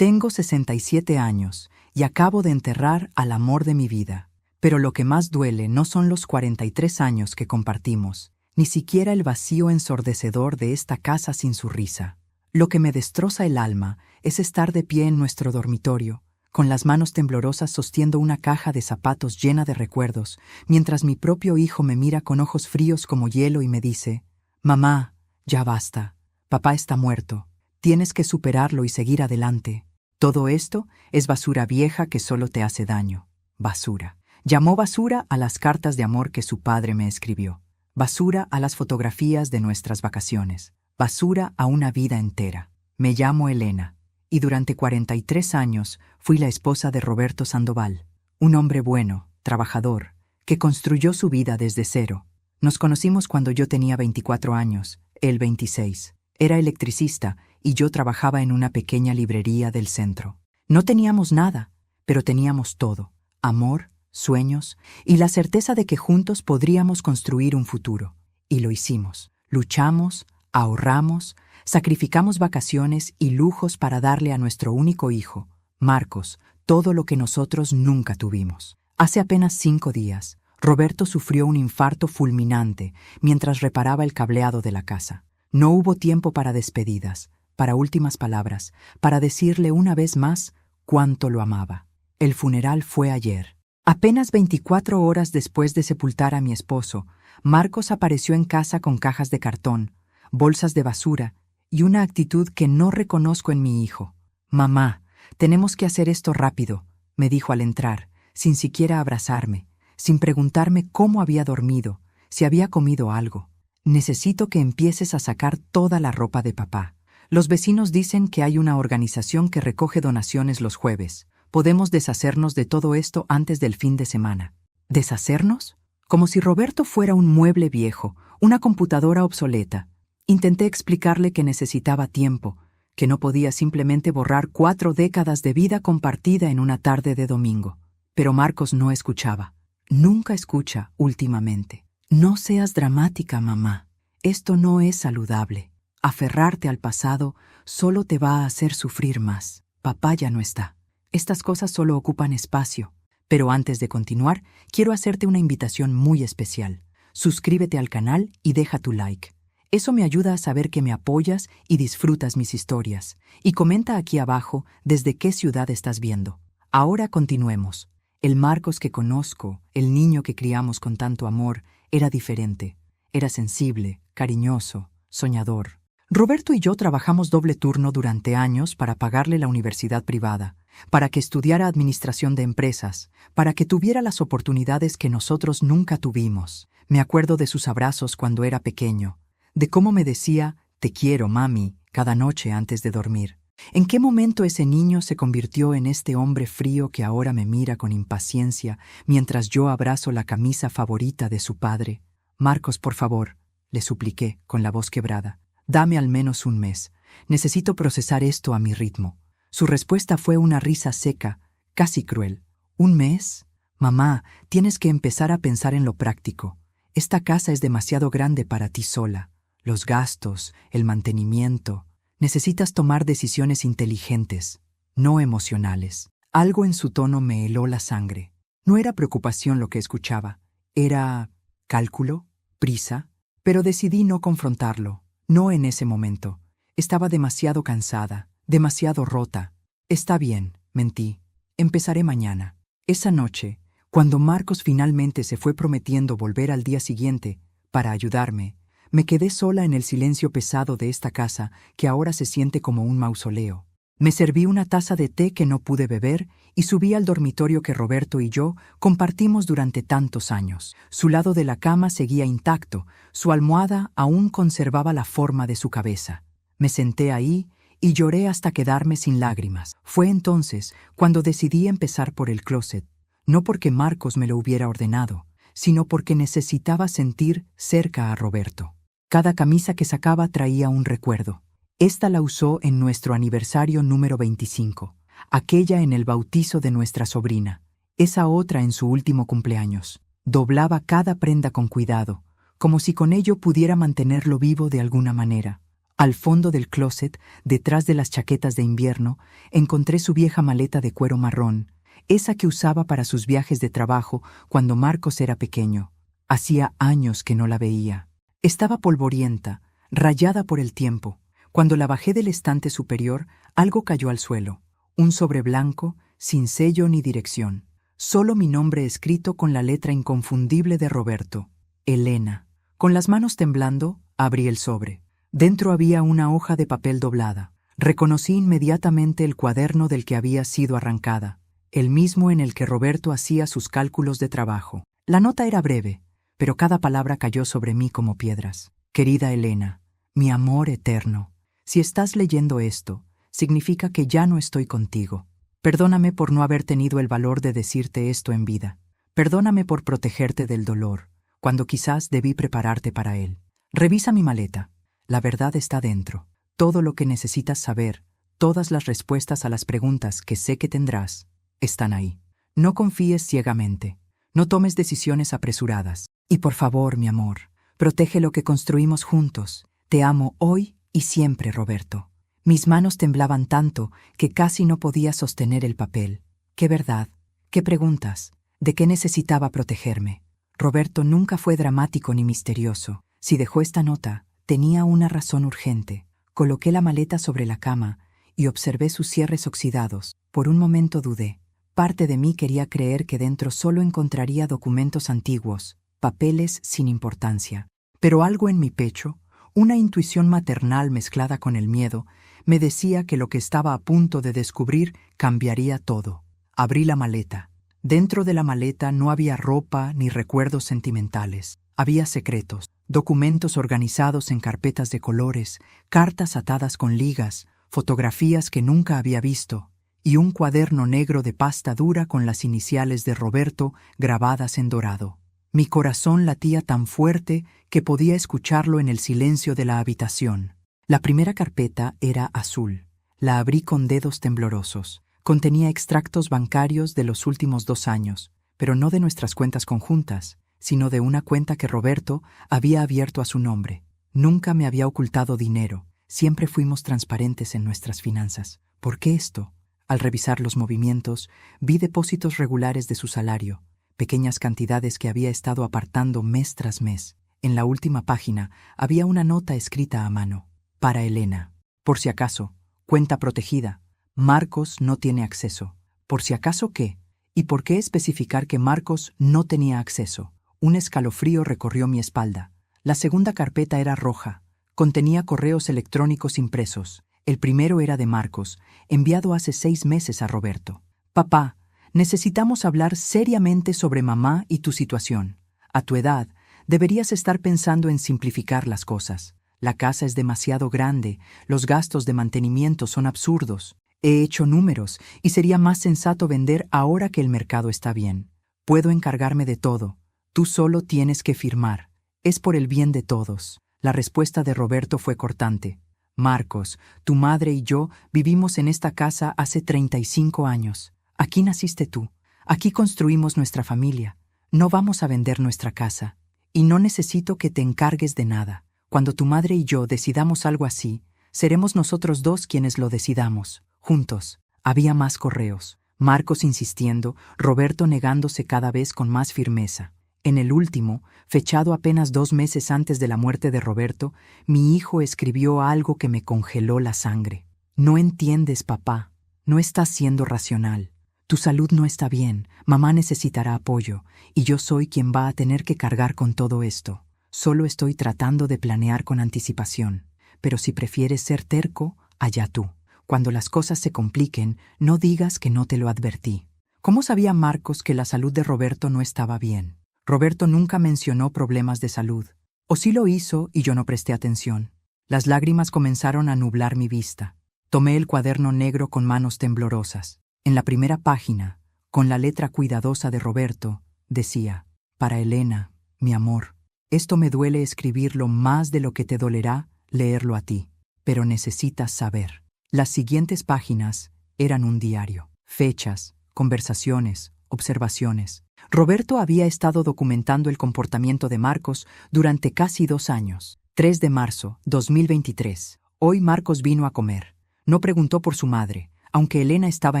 Tengo 67 años y acabo de enterrar al amor de mi vida. Pero lo que más duele no son los 43 años que compartimos, ni siquiera el vacío ensordecedor de esta casa sin su risa. Lo que me destroza el alma es estar de pie en nuestro dormitorio, con las manos temblorosas sostiendo una caja de zapatos llena de recuerdos, mientras mi propio hijo me mira con ojos fríos como hielo y me dice: «Mamá, ya basta. Papá está muerto. Tienes que superarlo y seguir adelante». Todo esto es basura vieja que solo te hace daño. Basura. Llamó basura a las cartas de amor que su padre me escribió. Basura a las fotografías de nuestras vacaciones. Basura a una vida entera. Me llamo Elena, y durante 43 años fui la esposa de Roberto Sandoval, un hombre bueno, trabajador, que construyó su vida desde cero. Nos conocimos cuando yo tenía 24 años, él 26. Era electricista y yo trabajaba en una pequeña librería del centro. No teníamos nada, pero teníamos todo: amor, sueños y la certeza de que juntos podríamos construir un futuro. Y lo hicimos. Luchamos, ahorramos, sacrificamos vacaciones y lujos para darle a nuestro único hijo, Marcos, todo lo que nosotros nunca tuvimos. Hace apenas 5 días, Roberto sufrió un infarto fulminante mientras reparaba el cableado de la casa. No hubo tiempo para despedidas, para últimas palabras, para decirle una vez más cuánto lo amaba. El funeral fue ayer. Apenas 24 horas después de sepultar a mi esposo, Marcos apareció en casa con cajas de cartón, bolsas de basura y una actitud que no reconozco en mi hijo. «Mamá, tenemos que hacer esto rápido», me dijo al entrar, sin siquiera abrazarme, sin preguntarme cómo había dormido, si había comido algo. «Necesito que empieces a sacar toda la ropa de papá. Los vecinos dicen que hay una organización que recoge donaciones los jueves. Podemos deshacernos de todo esto antes del fin de semana». ¿Deshacernos? Como si Roberto fuera un mueble viejo, una computadora obsoleta. Intenté explicarle que necesitaba tiempo, que no podía simplemente borrar 4 décadas de vida compartida en una tarde de domingo. Pero Marcos no escuchaba. Nunca escucha últimamente. «No seas dramática, mamá. Esto no es saludable. Aferrarte al pasado solo te va a hacer sufrir más. Papá ya no está. Estas cosas solo ocupan espacio». Pero antes de continuar, quiero hacerte una invitación muy especial. Suscríbete al canal y deja tu like. Eso me ayuda a saber que me apoyas y disfrutas mis historias. Y comenta aquí abajo desde qué ciudad estás viendo. Ahora continuemos. El Marcos que conozco, el niño que criamos con tanto amor, era diferente. Era sensible, cariñoso, soñador. Roberto y yo trabajamos doble turno durante años para pagarle la universidad privada, para que estudiara administración de empresas, para que tuviera las oportunidades que nosotros nunca tuvimos. Me acuerdo de sus abrazos cuando era pequeño, de cómo me decía «te quiero, mami», cada noche antes de dormir. ¿En qué momento ese niño se convirtió en este hombre frío que ahora me mira con impaciencia mientras yo abrazo la camisa favorita de su padre? «Marcos, por favor», le supliqué con la voz quebrada, «dame al menos un mes. Necesito procesar esto a mi ritmo». Su respuesta fue una risa seca, casi cruel. «¿Un mes? Mamá, tienes que empezar a pensar en lo práctico. Esta casa es demasiado grande para ti sola. Los gastos, el mantenimiento. Necesitas tomar decisiones inteligentes, no emocionales». Algo en su tono me heló la sangre. No era preocupación lo que escuchaba. Era cálculo, prisa, pero decidí no confrontarlo. No en ese momento. Estaba demasiado cansada, demasiado rota. «Está bien», mentí. «Empezaré mañana». Esa noche, cuando Marcos finalmente se fue prometiendo volver al día siguiente para ayudarme, me quedé sola en el silencio pesado de esta casa que ahora se siente como un mausoleo. Me serví una taza de té que no pude beber y subí al dormitorio que Roberto y yo compartimos durante tantos años. Su lado de la cama seguía intacto, su almohada aún conservaba la forma de su cabeza. Me senté ahí y lloré hasta quedarme sin lágrimas. Fue entonces cuando decidí empezar por el closet, no porque Marcos me lo hubiera ordenado, sino porque necesitaba sentir cerca a Roberto. Cada camisa que sacaba traía un recuerdo. Esta la usó en nuestro aniversario número 25, aquella en el bautizo de nuestra sobrina, esa otra en su último cumpleaños. Doblaba cada prenda con cuidado, como si con ello pudiera mantenerlo vivo de alguna manera. Al fondo del closet, detrás de las chaquetas de invierno, encontré su vieja maleta de cuero marrón, esa que usaba para sus viajes de trabajo cuando Marcos era pequeño. Hacía años que no la veía. Estaba polvorienta, rayada por el tiempo. Cuando la bajé del estante superior, algo cayó al suelo. Un sobre blanco, sin sello ni dirección. Solo mi nombre escrito con la letra inconfundible de Roberto. Elena. Con las manos temblando, abrí el sobre. Dentro había una hoja de papel doblada. Reconocí inmediatamente el cuaderno del que había sido arrancada, el mismo en el que Roberto hacía sus cálculos de trabajo. La nota era breve, pero cada palabra cayó sobre mí como piedras. Querida Elena, mi amor eterno, si estás leyendo esto, significa que ya no estoy contigo. Perdóname por no haber tenido el valor de decirte esto en vida. Perdóname por protegerte del dolor, cuando quizás debí prepararte para él. Revisa mi maleta. La verdad está dentro. Todo lo que necesitas saber, todas las respuestas a las preguntas que sé que tendrás, están ahí. No confíes ciegamente. No tomes decisiones apresuradas. Y por favor, mi amor, protege lo que construimos juntos. Te amo hoy y siempre, Roberto. Mis manos temblaban tanto que casi no podía sostener el papel. ¿Qué verdad? ¿Qué preguntas? ¿De qué necesitaba protegerme? Roberto nunca fue dramático ni misterioso. Si dejó esta nota, tenía una razón urgente. Coloqué la maleta sobre la cama y observé sus cierres oxidados. Por un momento dudé. Parte de mí quería creer que dentro solo encontraría documentos antiguos, papeles sin importancia. Pero algo en mi pecho, una intuición maternal mezclada con el miedo, me decía que lo que estaba a punto de descubrir cambiaría todo. Abrí la maleta. Dentro de la maleta no había ropa ni recuerdos sentimentales. Había secretos, documentos organizados en carpetas de colores, cartas atadas con ligas, fotografías que nunca había visto, y un cuaderno negro de pasta dura con las iniciales de Roberto grabadas en dorado. Mi corazón latía tan fuerte que podía escucharlo en el silencio de la habitación. La primera carpeta era azul. La abrí con dedos temblorosos. Contenía extractos bancarios de los últimos 2 años, pero no de nuestras cuentas conjuntas, sino de una cuenta que Roberto había abierto a su nombre. Nunca me había ocultado dinero. Siempre fuimos transparentes en nuestras finanzas. ¿Por qué esto? Al revisar los movimientos, vi depósitos regulares de su salario, pequeñas cantidades que había estado apartando mes tras mes. En la última página había una nota escrita a mano. Para Elena. Por si acaso, cuenta protegida. Marcos no tiene acceso. ¿Por si acaso qué? ¿Y por qué especificar que Marcos no tenía acceso? Un escalofrío recorrió mi espalda. La segunda carpeta era roja. Contenía correos electrónicos impresos. El primero era de Marcos, enviado hace 6 meses a Roberto. Papá, necesitamos hablar seriamente sobre mamá y tu situación. A tu edad, deberías estar pensando en simplificar las cosas. La casa es demasiado grande, los gastos de mantenimiento son absurdos. He hecho números y sería más sensato vender ahora que el mercado está bien. Puedo encargarme de todo. Tú solo tienes que firmar. Es por el bien de todos. La respuesta de Roberto fue cortante. Marcos, tu madre y yo vivimos en esta casa hace 35 años. Aquí naciste tú. Aquí construimos nuestra familia. No vamos a vender nuestra casa. Y no necesito que te encargues de nada. Cuando tu madre y yo decidamos algo así, seremos nosotros dos quienes lo decidamos, juntos. Había más correos. Marcos insistiendo, Roberto negándose cada vez con más firmeza. En el último, fechado apenas 2 meses antes de la muerte de Roberto, mi hijo escribió algo que me congeló la sangre. No entiendes, papá. No estás siendo racional. Tu salud no está bien, mamá necesitará apoyo, y yo soy quien va a tener que cargar con todo esto. Solo estoy tratando de planear con anticipación. Pero si prefieres ser terco, allá tú. Cuando las cosas se compliquen, no digas que no te lo advertí. ¿Cómo sabía Marcos que la salud de Roberto no estaba bien? Roberto nunca mencionó problemas de salud. O sí lo hizo y yo no presté atención. Las lágrimas comenzaron a nublar mi vista. Tomé el cuaderno negro con manos temblorosas. En la primera página, con la letra cuidadosa de Roberto, decía: para Elena, mi amor. Esto me duele escribirlo más de lo que te dolerá leerlo a ti, pero necesitas saber. Las siguientes páginas eran un diario. Fechas, conversaciones, observaciones. Roberto había estado documentando el comportamiento de Marcos durante casi 2 años. 3 de marzo, 2023. Hoy Marcos vino a comer. No preguntó por su madre, aunque Elena estaba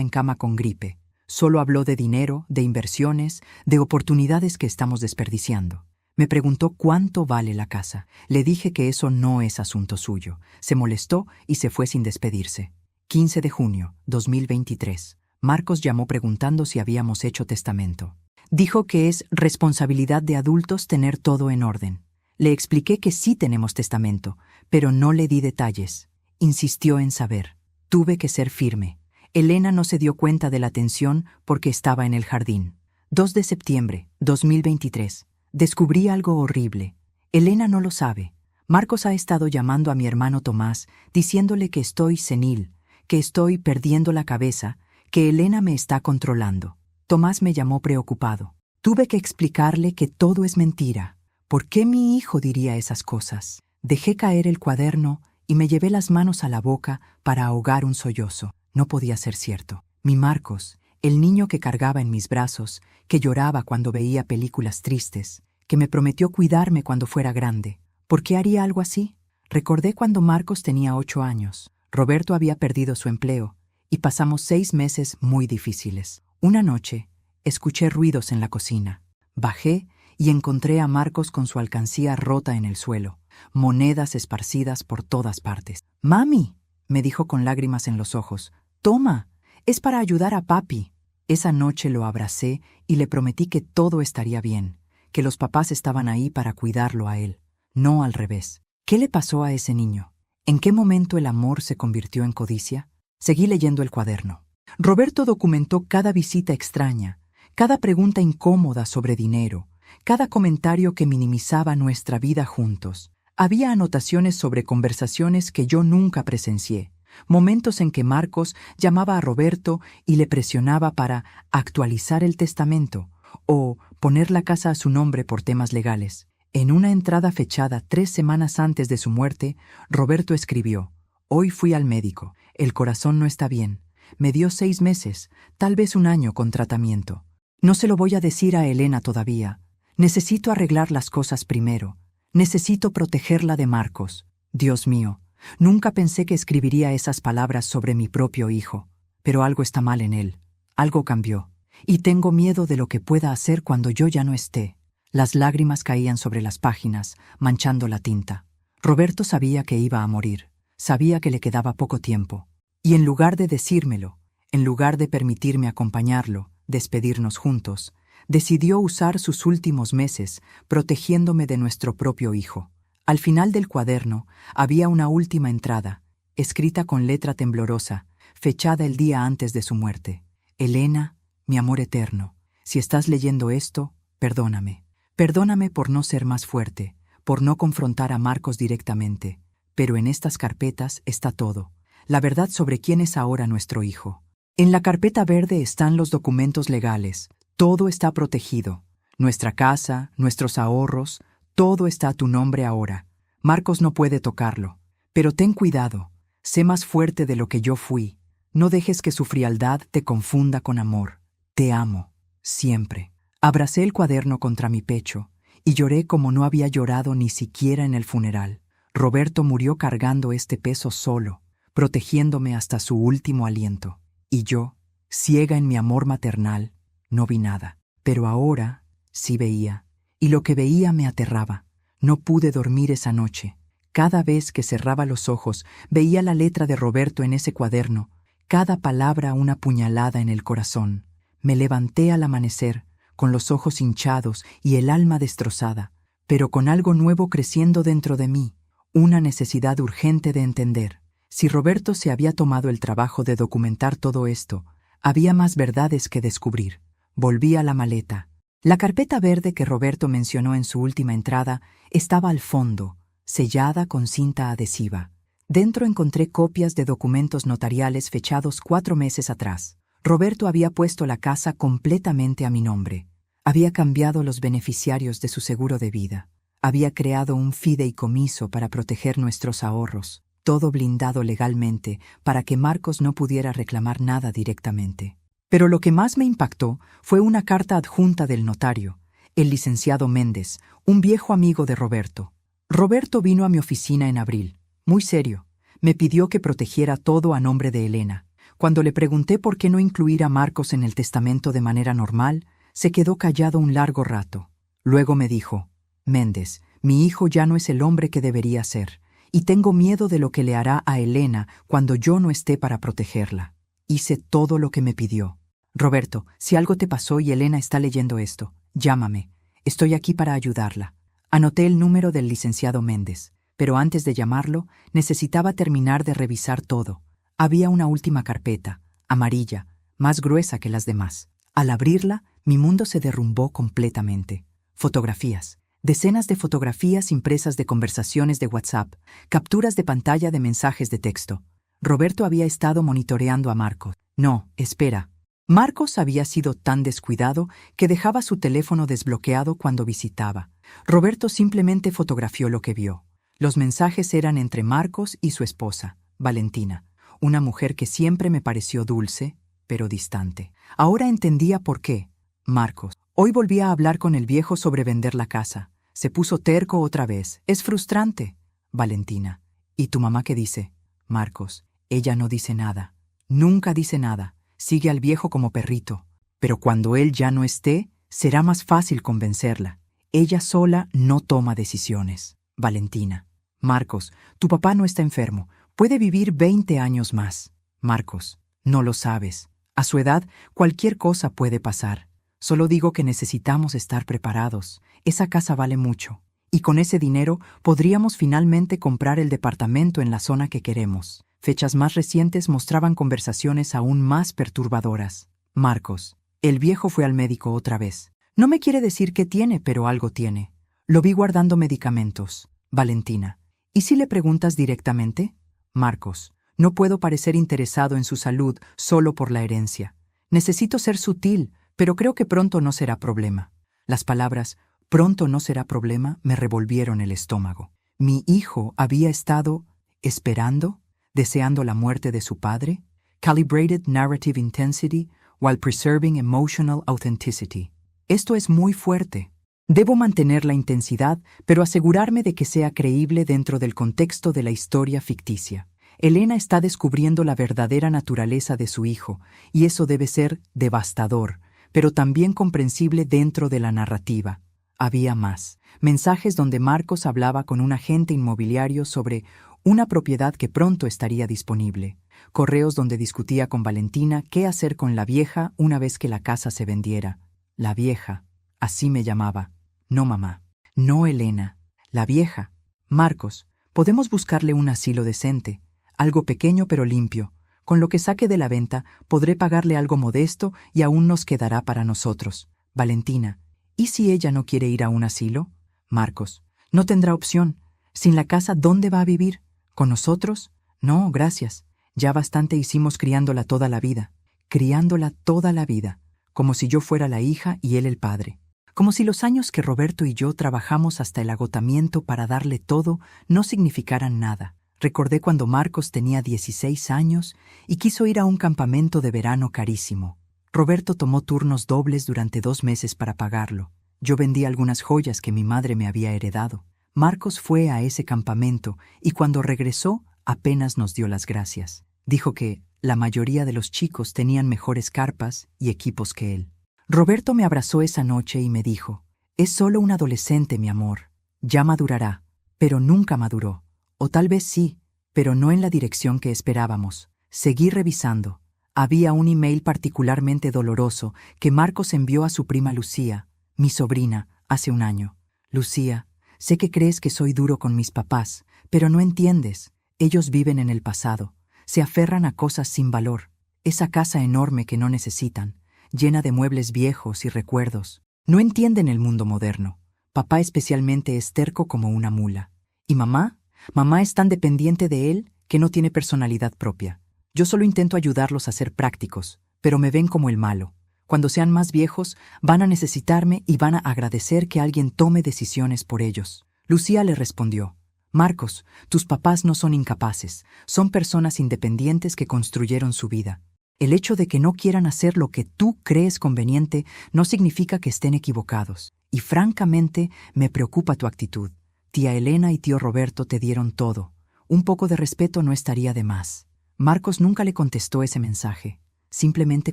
en cama con gripe. Solo habló de dinero, de inversiones, de oportunidades que estamos desperdiciando. Me preguntó cuánto vale la casa. Le dije que eso no es asunto suyo. Se molestó y se fue sin despedirse. 15 de junio, 2023. Marcos llamó preguntando si habíamos hecho testamento. Dijo que es responsabilidad de adultos tener todo en orden. Le expliqué que sí tenemos testamento, pero no le di detalles. Insistió en saber. Tuve que ser firme. Elena no se dio cuenta de la tensión porque estaba en el jardín. 2 de septiembre, 2023. Descubrí algo horrible. Elena no lo sabe. Marcos ha estado llamando a mi hermano Tomás, diciéndole que estoy senil, que estoy perdiendo la cabeza, que Elena me está controlando. Tomás me llamó preocupado. Tuve que explicarle que todo es mentira. ¿Por qué mi hijo diría esas cosas? Dejé caer el cuaderno y me llevé las manos a la boca para ahogar un sollozo. No podía ser cierto. Mi Marcos, el niño que cargaba en mis brazos, que lloraba cuando veía películas tristes, que me prometió cuidarme cuando fuera grande. ¿Por qué haría algo así? Recordé cuando Marcos tenía 8 años. Roberto había perdido su empleo y pasamos 6 meses muy difíciles. Una noche, escuché ruidos en la cocina. Bajé y encontré a Marcos con su alcancía rota en el suelo, monedas esparcidas por todas partes. «Mami», me dijo con lágrimas en los ojos, «toma, es para ayudar a papi». Esa noche lo abracé y le prometí que todo estaría bien, que los papás estaban ahí para cuidarlo a él, no al revés. ¿Qué le pasó a ese niño? ¿En qué momento el amor se convirtió en codicia? Seguí leyendo el cuaderno. Roberto documentó cada visita extraña, cada pregunta incómoda sobre dinero, cada comentario que minimizaba nuestra vida juntos. Había anotaciones sobre conversaciones que yo nunca presencié, momentos en que Marcos llamaba a Roberto y le presionaba para actualizar el testamento o poner la casa a su nombre por temas legales. En una entrada fechada 3 semanas antes de su muerte, Roberto escribió: «Hoy fui al médico. El corazón no está bien. Me dio 6 meses, tal vez 1 año con tratamiento. No se lo voy a decir a Elena todavía. Necesito arreglar las cosas primero. Necesito protegerla de Marcos. Dios mío, nunca pensé que escribiría esas palabras sobre mi propio hijo. Pero algo está mal en él. Algo cambió. Y tengo miedo de lo que pueda hacer cuando yo ya no esté». Las lágrimas caían sobre las páginas, manchando la tinta. Roberto sabía que iba a morir. Sabía que le quedaba poco tiempo. Y en lugar de decírmelo, en lugar de permitirme acompañarlo, despedirnos juntos, decidió usar sus últimos meses protegiéndome de nuestro propio hijo. Al final del cuaderno había una última entrada, escrita con letra temblorosa, fechada el día antes de su muerte. «Elena, mi amor eterno, si estás leyendo esto, perdóname. Perdóname por no ser más fuerte, por no confrontar a Marcos directamente, pero en estas carpetas está todo. La verdad sobre quién es ahora nuestro hijo. En la carpeta verde están los documentos legales. Todo está protegido. Nuestra casa, nuestros ahorros, todo está a tu nombre ahora. Marcos no puede tocarlo. Pero ten cuidado. Sé más fuerte de lo que yo fui. No dejes que su frialdad te confunda con amor. Te amo. Siempre». Abracé el cuaderno contra mi pecho y lloré como no había llorado ni siquiera en el funeral. Roberto murió cargando este peso solo, protegiéndome hasta su último aliento. Y yo, ciega en mi amor maternal, no vi nada. Pero ahora sí veía, y lo que veía me aterraba. No pude dormir esa noche. Cada vez que cerraba los ojos, veía la letra de Roberto en ese cuaderno, cada palabra una puñalada en el corazón. Me levanté al amanecer, con los ojos hinchados y el alma destrozada, pero con algo nuevo creciendo dentro de mí, una necesidad urgente de entender. Si Roberto se había tomado el trabajo de documentar todo esto, había más verdades que descubrir. Volví a la maleta. La carpeta verde que Roberto mencionó en su última entrada estaba al fondo, sellada con cinta adhesiva. Dentro encontré copias de documentos notariales fechados 4 meses atrás. Roberto había puesto la casa completamente a mi nombre. Había cambiado los beneficiarios de su seguro de vida. Había creado un fideicomiso para proteger nuestros ahorros, todo blindado legalmente para que Marcos no pudiera reclamar nada directamente. Pero lo que más me impactó fue una carta adjunta del notario, el licenciado Méndez, un viejo amigo de Roberto. Roberto vino a mi oficina en abril, muy serio. Me pidió que protegiera todo a nombre de Elena. Cuando le pregunté por qué no incluir a Marcos en el testamento de manera normal, se quedó callado un largo rato. Luego me dijo: Méndez, mi hijo ya no es el hombre que debería ser, y tengo miedo de lo que le hará a Elena cuando yo no esté para protegerla. Hice todo lo que me pidió. Roberto, si algo te pasó y Elena está leyendo esto, llámame. Estoy aquí para ayudarla. Anoté el número del licenciado Méndez, pero antes de llamarlo, necesitaba terminar de revisar todo. Había una última carpeta, amarilla, más gruesa que las demás. Al abrirla, mi mundo se derrumbó completamente. Fotografías. Decenas de fotografías impresas de conversaciones de WhatsApp, capturas de pantalla de mensajes de texto. Roberto había estado monitoreando a Marcos. No, espera. Marcos había sido tan descuidado que dejaba su teléfono desbloqueado cuando visitaba. Roberto simplemente fotografió lo que vio. Los mensajes eran entre Marcos y su esposa, Valentina, una mujer que siempre me pareció dulce, pero distante. Ahora entendía por qué. Marcos. Hoy volví a hablar con el viejo sobre vender la casa. Se puso terco otra vez. Es frustrante. Valentina. ¿Y tu mamá qué dice? Marcos. Ella no dice nada. Nunca dice nada. Sigue al viejo como perrito. Pero cuando él ya no esté, será más fácil convencerla. Ella sola no toma decisiones. Valentina. Marcos. Tu papá no está enfermo. Puede vivir 20 años más. Marcos. No lo sabes. A su edad, cualquier cosa puede pasar. Solo digo que necesitamos estar preparados. Esa casa vale mucho. Y con ese dinero podríamos finalmente comprar el departamento en la zona que queremos. Fechas más recientes mostraban conversaciones aún más perturbadoras. Marcos. El viejo fue al médico otra vez. No me quiere decir qué tiene, pero algo tiene. Lo vi guardando medicamentos. Valentina. ¿Y si le preguntas directamente? Marcos. No puedo parecer interesado en su salud solo por la herencia. Necesito ser sutil, pero creo que pronto no será problema. Las palabras «pronto no será problema» me revolvieron el estómago. Mi hijo había estado esperando, deseando la muerte de su padre. Calibrated narrative intensity while preserving emotional authenticity. Esto es muy fuerte. Debo mantener la intensidad, pero asegurarme de que sea creíble dentro del contexto de la historia ficticia. Elena está descubriendo la verdadera naturaleza de su hijo, y eso debe ser devastador, pero también comprensible dentro de la narrativa. Había más. Mensajes donde Marcos hablaba con un agente inmobiliario sobre una propiedad que pronto estaría disponible. Correos donde discutía con Valentina qué hacer con la vieja una vez que la casa se vendiera. La vieja. Así me llamaba. No mamá. No Elena. La vieja. Marcos, podemos buscarle un asilo decente. Algo pequeño pero limpio. Con lo que saque de la venta, podré pagarle algo modesto y aún nos quedará para nosotros. Valentina. ¿Y si ella no quiere ir a un asilo? Marcos. No tendrá opción. Sin la casa, ¿dónde va a vivir? ¿Con nosotros? No, gracias. Ya bastante hicimos criándola toda la vida. Criándola toda la vida. Como si yo fuera la hija y él el padre. Como si los años que Roberto y yo trabajamos hasta el agotamiento para darle todo no significaran nada. Recordé cuando Marcos tenía 16 años y quiso ir a un campamento de verano carísimo. Roberto tomó turnos dobles durante 2 meses para pagarlo. Yo vendí algunas joyas que mi madre me había heredado. Marcos fue a ese campamento y cuando regresó apenas nos dio las gracias. Dijo que la mayoría de los chicos tenían mejores carpas y equipos que él. Roberto me abrazó esa noche y me dijo: «Es solo un adolescente, mi amor. Ya madurará». Pero nunca maduró. O tal vez sí, pero no en la dirección que esperábamos. Seguí revisando. Había un email particularmente doloroso que Marcos envió a su prima Lucía, mi sobrina, hace un año. «Lucía, sé que crees que soy duro con mis papás, pero no entiendes. Ellos viven en el pasado. Se aferran a cosas sin valor. Esa casa enorme que no necesitan, llena de muebles viejos y recuerdos. No entienden el mundo moderno. Papá especialmente es terco como una mula. ¿Y mamá? Mamá es tan dependiente de él que no tiene personalidad propia. Yo solo intento ayudarlos a ser prácticos, pero me ven como el malo. Cuando sean más viejos, van a necesitarme y van a agradecer que alguien tome decisiones por ellos». Lucía le respondió: «Marcos, tus papás no son incapaces, son personas independientes que construyeron su vida. El hecho de que no quieran hacer lo que tú crees conveniente no significa que estén equivocados. Y francamente, me preocupa tu actitud. Tía Elena y tío Roberto te dieron todo. Un poco de respeto no estaría de más. Marcos nunca le contestó ese mensaje. Simplemente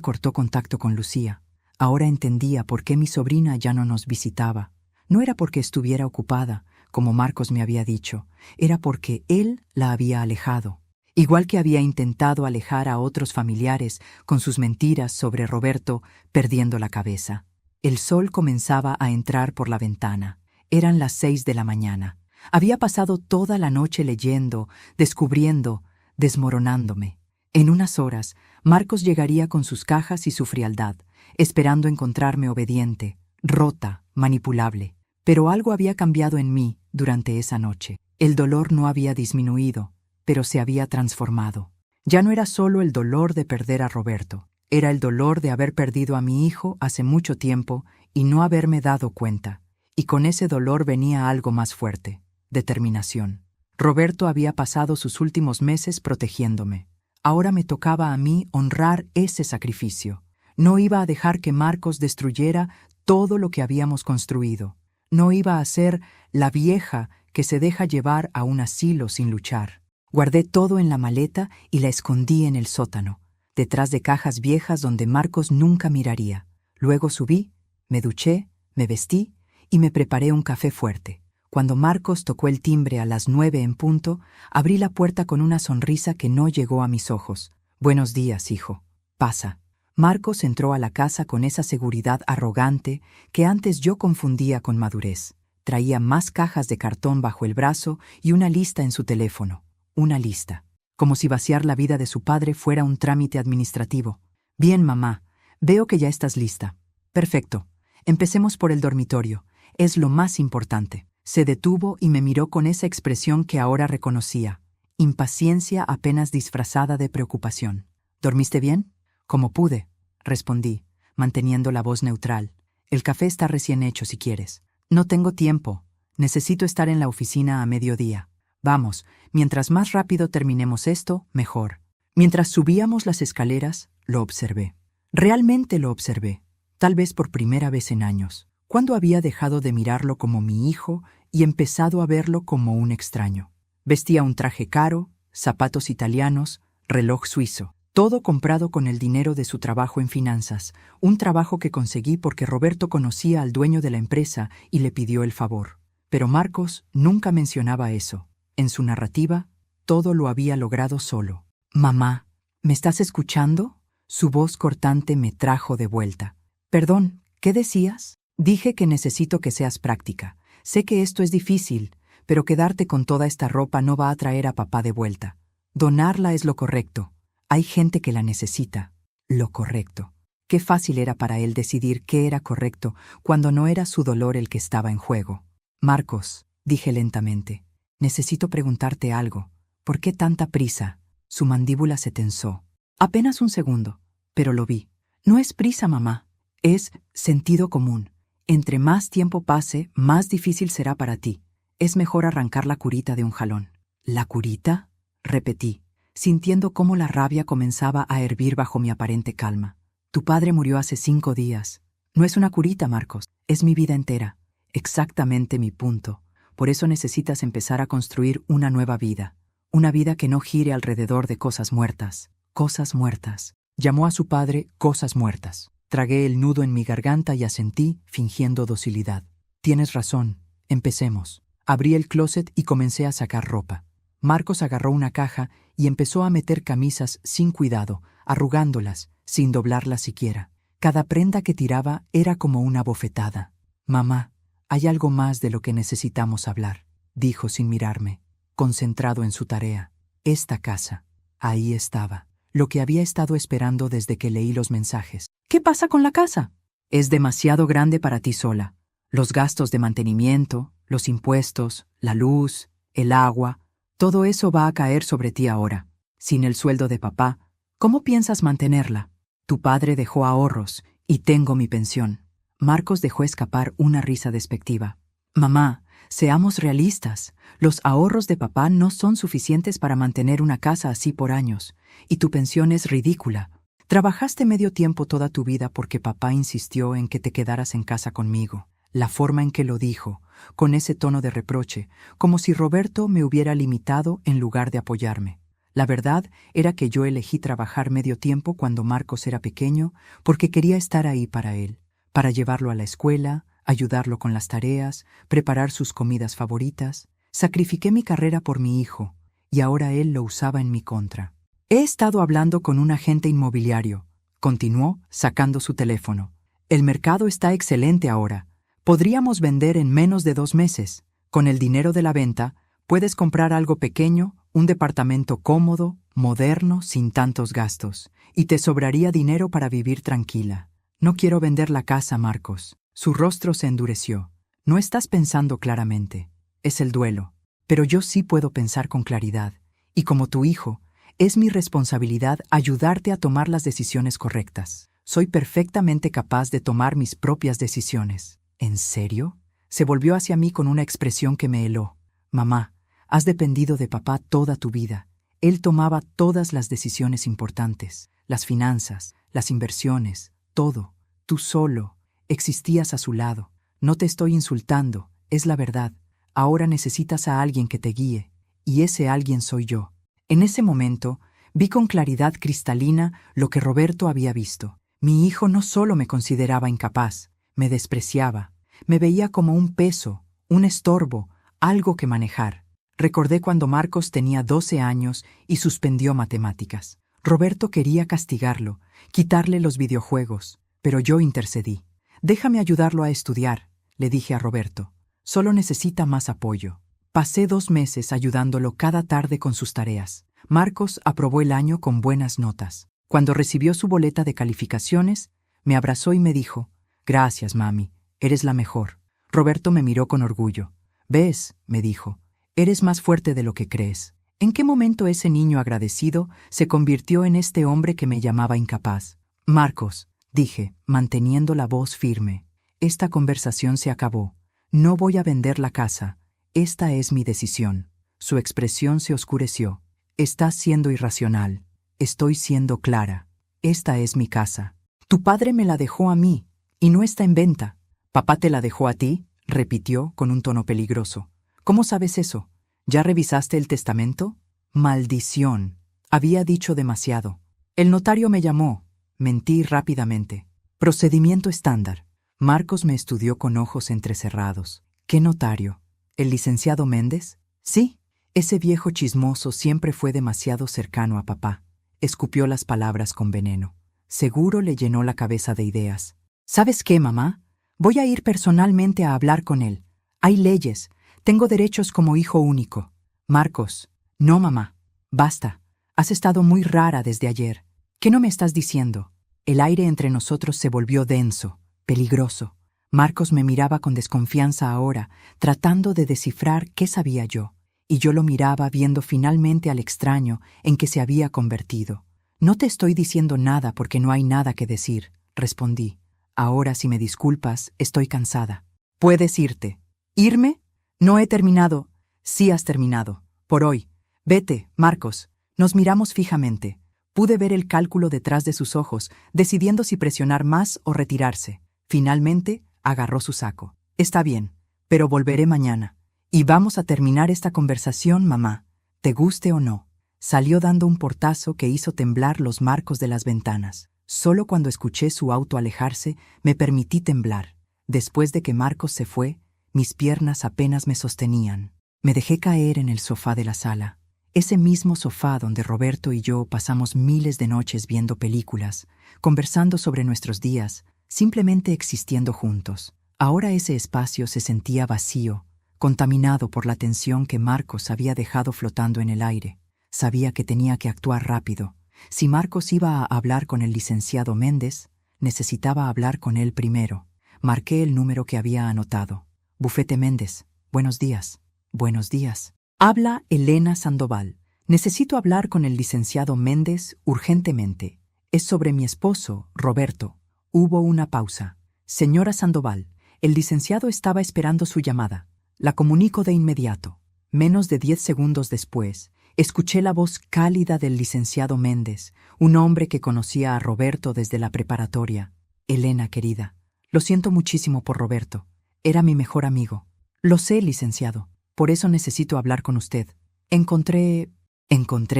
cortó contacto con Lucía. Ahora entendía por qué mi sobrina ya no nos visitaba. No era porque estuviera ocupada, como Marcos me había dicho, era porque él la había alejado. Igual que había intentado alejar a otros familiares con sus mentiras sobre Roberto, perdiendo la cabeza. El sol comenzaba a entrar por la ventana. Eran las 6 de la mañana. Había pasado toda la noche leyendo, descubriendo, desmoronándome. En unas horas, Marcos llegaría con sus cajas y su frialdad, esperando encontrarme obediente, rota, manipulable. Pero algo había cambiado en mí durante esa noche. El dolor no había disminuido, pero se había transformado. Ya no era solo el dolor de perder a Roberto, era el dolor de haber perdido a mi hijo hace mucho tiempo y no haberme dado cuenta. Y con ese dolor venía algo más fuerte: determinación. Roberto había pasado sus últimos meses protegiéndome. Ahora me tocaba a mí honrar ese sacrificio. No iba a dejar que Marcos destruyera todo lo que habíamos construido. No iba a ser la vieja que se deja llevar a un asilo sin luchar. Guardé todo en la maleta y la escondí en el sótano, detrás de cajas viejas donde Marcos nunca miraría. Luego subí, me duché, me vestí y me preparé un café fuerte. Cuando Marcos tocó el timbre a las 9 en punto, abrí la puerta con una sonrisa que no llegó a mis ojos. «Buenos días, hijo. Pasa». Marcos entró a la casa con esa seguridad arrogante que antes yo confundía con madurez. Traía más cajas de cartón bajo el brazo y una lista en su teléfono. Una lista. Como si vaciar la vida de su padre fuera un trámite administrativo. «Bien, mamá. Veo que ya estás lista». «Perfecto. Empecemos por el dormitorio. Es lo más importante». Se detuvo y me miró con esa expresión que ahora reconocía. Impaciencia apenas disfrazada de preocupación. «¿Dormiste bien?» «Como pude», respondí, manteniendo la voz neutral. «El café está recién hecho si quieres». «No tengo tiempo. Necesito estar en la oficina a mediodía». «Vamos, mientras más rápido terminemos esto, mejor». Mientras subíamos las escaleras, lo observé. Realmente lo observé, tal vez por primera vez en años. ¿Cuándo había dejado de mirarlo como mi hijo y empezado a verlo como un extraño? Vestía un traje caro, zapatos italianos, reloj suizo. Todo comprado con el dinero de su trabajo en finanzas, un trabajo que conseguí porque Roberto conocía al dueño de la empresa y le pidió el favor. Pero Marcos nunca mencionaba eso. En su narrativa, todo lo había logrado solo. «Mamá, ¿me estás escuchando?» Su voz cortante me trajo de vuelta. «Perdón, ¿qué decías?» «Dije que necesito que seas práctica. Sé que esto es difícil, pero quedarte con toda esta ropa no va a traer a papá de vuelta. Donarla es lo correcto. Hay gente que la necesita». Lo correcto. Qué fácil era para él decidir qué era correcto cuando no era su dolor el que estaba en juego. «Marcos», dije lentamente, «necesito preguntarte algo. ¿Por qué tanta prisa?» Su mandíbula se tensó. Apenas un segundo, pero lo vi. «No es prisa, mamá. Es sentido común. Entre más tiempo pase, más difícil será para ti. Es mejor arrancar la curita de un jalón». «¿La curita?», repetí, sintiendo cómo la rabia comenzaba a hervir bajo mi aparente calma. «Tu padre murió hace 5 días. No es una curita, Marcos. Es mi vida entera. Exactamente mi punto. Por eso necesitas empezar a construir una nueva vida. Una vida que no gire alrededor de cosas muertas». «Cosas muertas». Llamó a su padre cosas muertas. Tragué el nudo en mi garganta y asentí, fingiendo docilidad. «Tienes razón. Empecemos». Abrí el closet y comencé a sacar ropa. Marcos agarró una caja y empezó a meter camisas sin cuidado, arrugándolas, sin doblarlas siquiera. Cada prenda que tiraba era como una bofetada. «Mamá, hay algo más de lo que necesitamos hablar», dijo sin mirarme, concentrado en su tarea. Esta casa. Ahí estaba. Lo que había estado esperando desde que leí los mensajes. «¿Qué pasa con la casa?» «Es demasiado grande para ti sola. Los gastos de mantenimiento, los impuestos, la luz, el agua, todo eso va a caer sobre ti ahora. Sin el sueldo de papá, ¿cómo piensas mantenerla? Tu padre dejó ahorros y tengo mi pensión». Marcos dejó escapar una risa despectiva. «Mamá, seamos realistas. Los ahorros de papá no son suficientes para mantener una casa así por años. Y tu pensión es ridícula. Trabajaste medio tiempo toda tu vida porque papá insistió en que te quedaras en casa conmigo. La forma en que lo dijo, con ese tono de reproche, como si Roberto me hubiera limitado en lugar de apoyarme. La verdad era que yo elegí trabajar medio tiempo cuando Marcos era pequeño porque quería estar ahí para él, para llevarlo a la escuela, ayudarlo con las tareas, preparar sus comidas favoritas. Sacrifiqué mi carrera por mi hijo, y ahora él lo usaba en mi contra. He estado hablando con un agente inmobiliario, continuó, sacando su teléfono. El mercado está excelente ahora. Podríamos vender en menos de 2 meses. Con el dinero de la venta, puedes comprar algo pequeño, un departamento cómodo, moderno, sin tantos gastos, y te sobraría dinero para vivir tranquila. No quiero vender la casa, Marcos. Su rostro se endureció. No estás pensando claramente. Es el duelo. Pero yo sí puedo pensar con claridad. Y como tu hijo, es mi responsabilidad ayudarte a tomar las decisiones correctas. Soy perfectamente capaz de tomar mis propias decisiones. ¿En serio? Se volvió hacia mí con una expresión que me heló. Mamá, has dependido de papá toda tu vida. Él tomaba todas las decisiones importantes, las finanzas, las inversiones, todo. Tú solo existías a su lado. No te estoy insultando, es la verdad. Ahora necesitas a alguien que te guíe, y ese alguien soy yo. En ese momento, vi con claridad cristalina lo que Roberto había visto. Mi hijo no solo me consideraba incapaz, me despreciaba, me veía como un peso, un estorbo, algo que manejar. Recordé cuando Marcos tenía 12 años y suspendió matemáticas. Roberto quería castigarlo, quitarle los videojuegos, pero yo intercedí. Déjame ayudarlo a estudiar, le dije a Roberto. Solo necesita más apoyo. Pasé 2 meses ayudándolo cada tarde con sus tareas. Marcos aprobó el año con buenas notas. Cuando recibió su boleta de calificaciones, me abrazó y me dijo, «Gracias, mami, eres la mejor». Roberto me miró con orgullo. «¿Ves?», me dijo, «eres más fuerte de lo que crees». ¿En qué momento ese niño agradecido se convirtió en este hombre que me llamaba incapaz? «Marcos», dije, manteniendo la voz firme, «esta conversación se acabó. No voy a vender la casa. Esta es mi decisión». Su expresión se oscureció. «Estás siendo irracional. Estoy siendo clara. Esta es mi casa. Tu padre me la dejó a mí, y no está en venta». «¿Papá te la dejó a ti?», repitió con un tono peligroso. «¿Cómo sabes eso? ¿Ya revisaste el testamento?» «Maldición». Había dicho demasiado. «El notario me llamó». Mentí rápidamente. «Procedimiento estándar». Marcos me estudió con ojos entrecerrados. «¿Qué notario? ¿El licenciado Méndez?» «Sí». Ese viejo chismoso siempre fue demasiado cercano a papá. Escupió las palabras con veneno. Seguro le llenó la cabeza de ideas. «¿Sabes qué, mamá? Voy a ir personalmente a hablar con él. Hay leyes. Tengo derechos como hijo único». «Marcos». «No, mamá. Basta. Has estado muy rara desde ayer. ¿Qué no me estás diciendo?» El aire entre nosotros se volvió denso, peligroso. Marcos me miraba con desconfianza ahora, tratando de descifrar qué sabía yo. Y yo lo miraba viendo finalmente al extraño en que se había convertido. «No te estoy diciendo nada porque no hay nada que decir», respondí. «Ahora, si me disculpas, estoy cansada». «Puedes irte». «¿Irme? No he terminado». «Sí has terminado. Por hoy. Vete, Marcos». Nos miramos fijamente. Pude ver el cálculo detrás de sus ojos, decidiendo si presionar más o retirarse. Finalmente, agarró su saco. «Está bien, pero volveré mañana. Y vamos a terminar esta conversación, mamá, te guste o no». Salió dando un portazo que hizo temblar los marcos de las ventanas. Solo cuando escuché su auto alejarse, me permití temblar. Después de que Marcos se fue, mis piernas apenas me sostenían. Me dejé caer en el sofá de la sala. Ese mismo sofá donde Roberto y yo pasamos miles de noches viendo películas, conversando sobre nuestros días, simplemente existiendo juntos. Ahora ese espacio se sentía vacío, contaminado por la tensión que Marcos había dejado flotando en el aire. Sabía que tenía que actuar rápido. Si Marcos iba a hablar con el licenciado Méndez, necesitaba hablar con él primero. Marqué el número que había anotado. «Bufete Méndez. Buenos días». «Buenos días». «Habla Elena Sandoval. Necesito hablar con el licenciado Méndez urgentemente. Es sobre mi esposo, Roberto». Hubo una pausa. «Señora Sandoval, el licenciado estaba esperando su llamada. La comunico de inmediato». Menos de 10 segundos después, escuché la voz cálida del licenciado Méndez, un hombre que conocía a Roberto desde la preparatoria. «Elena, querida, lo siento muchísimo por Roberto. Era mi mejor amigo. Lo sé, licenciado. Por eso necesito hablar con usted. Encontré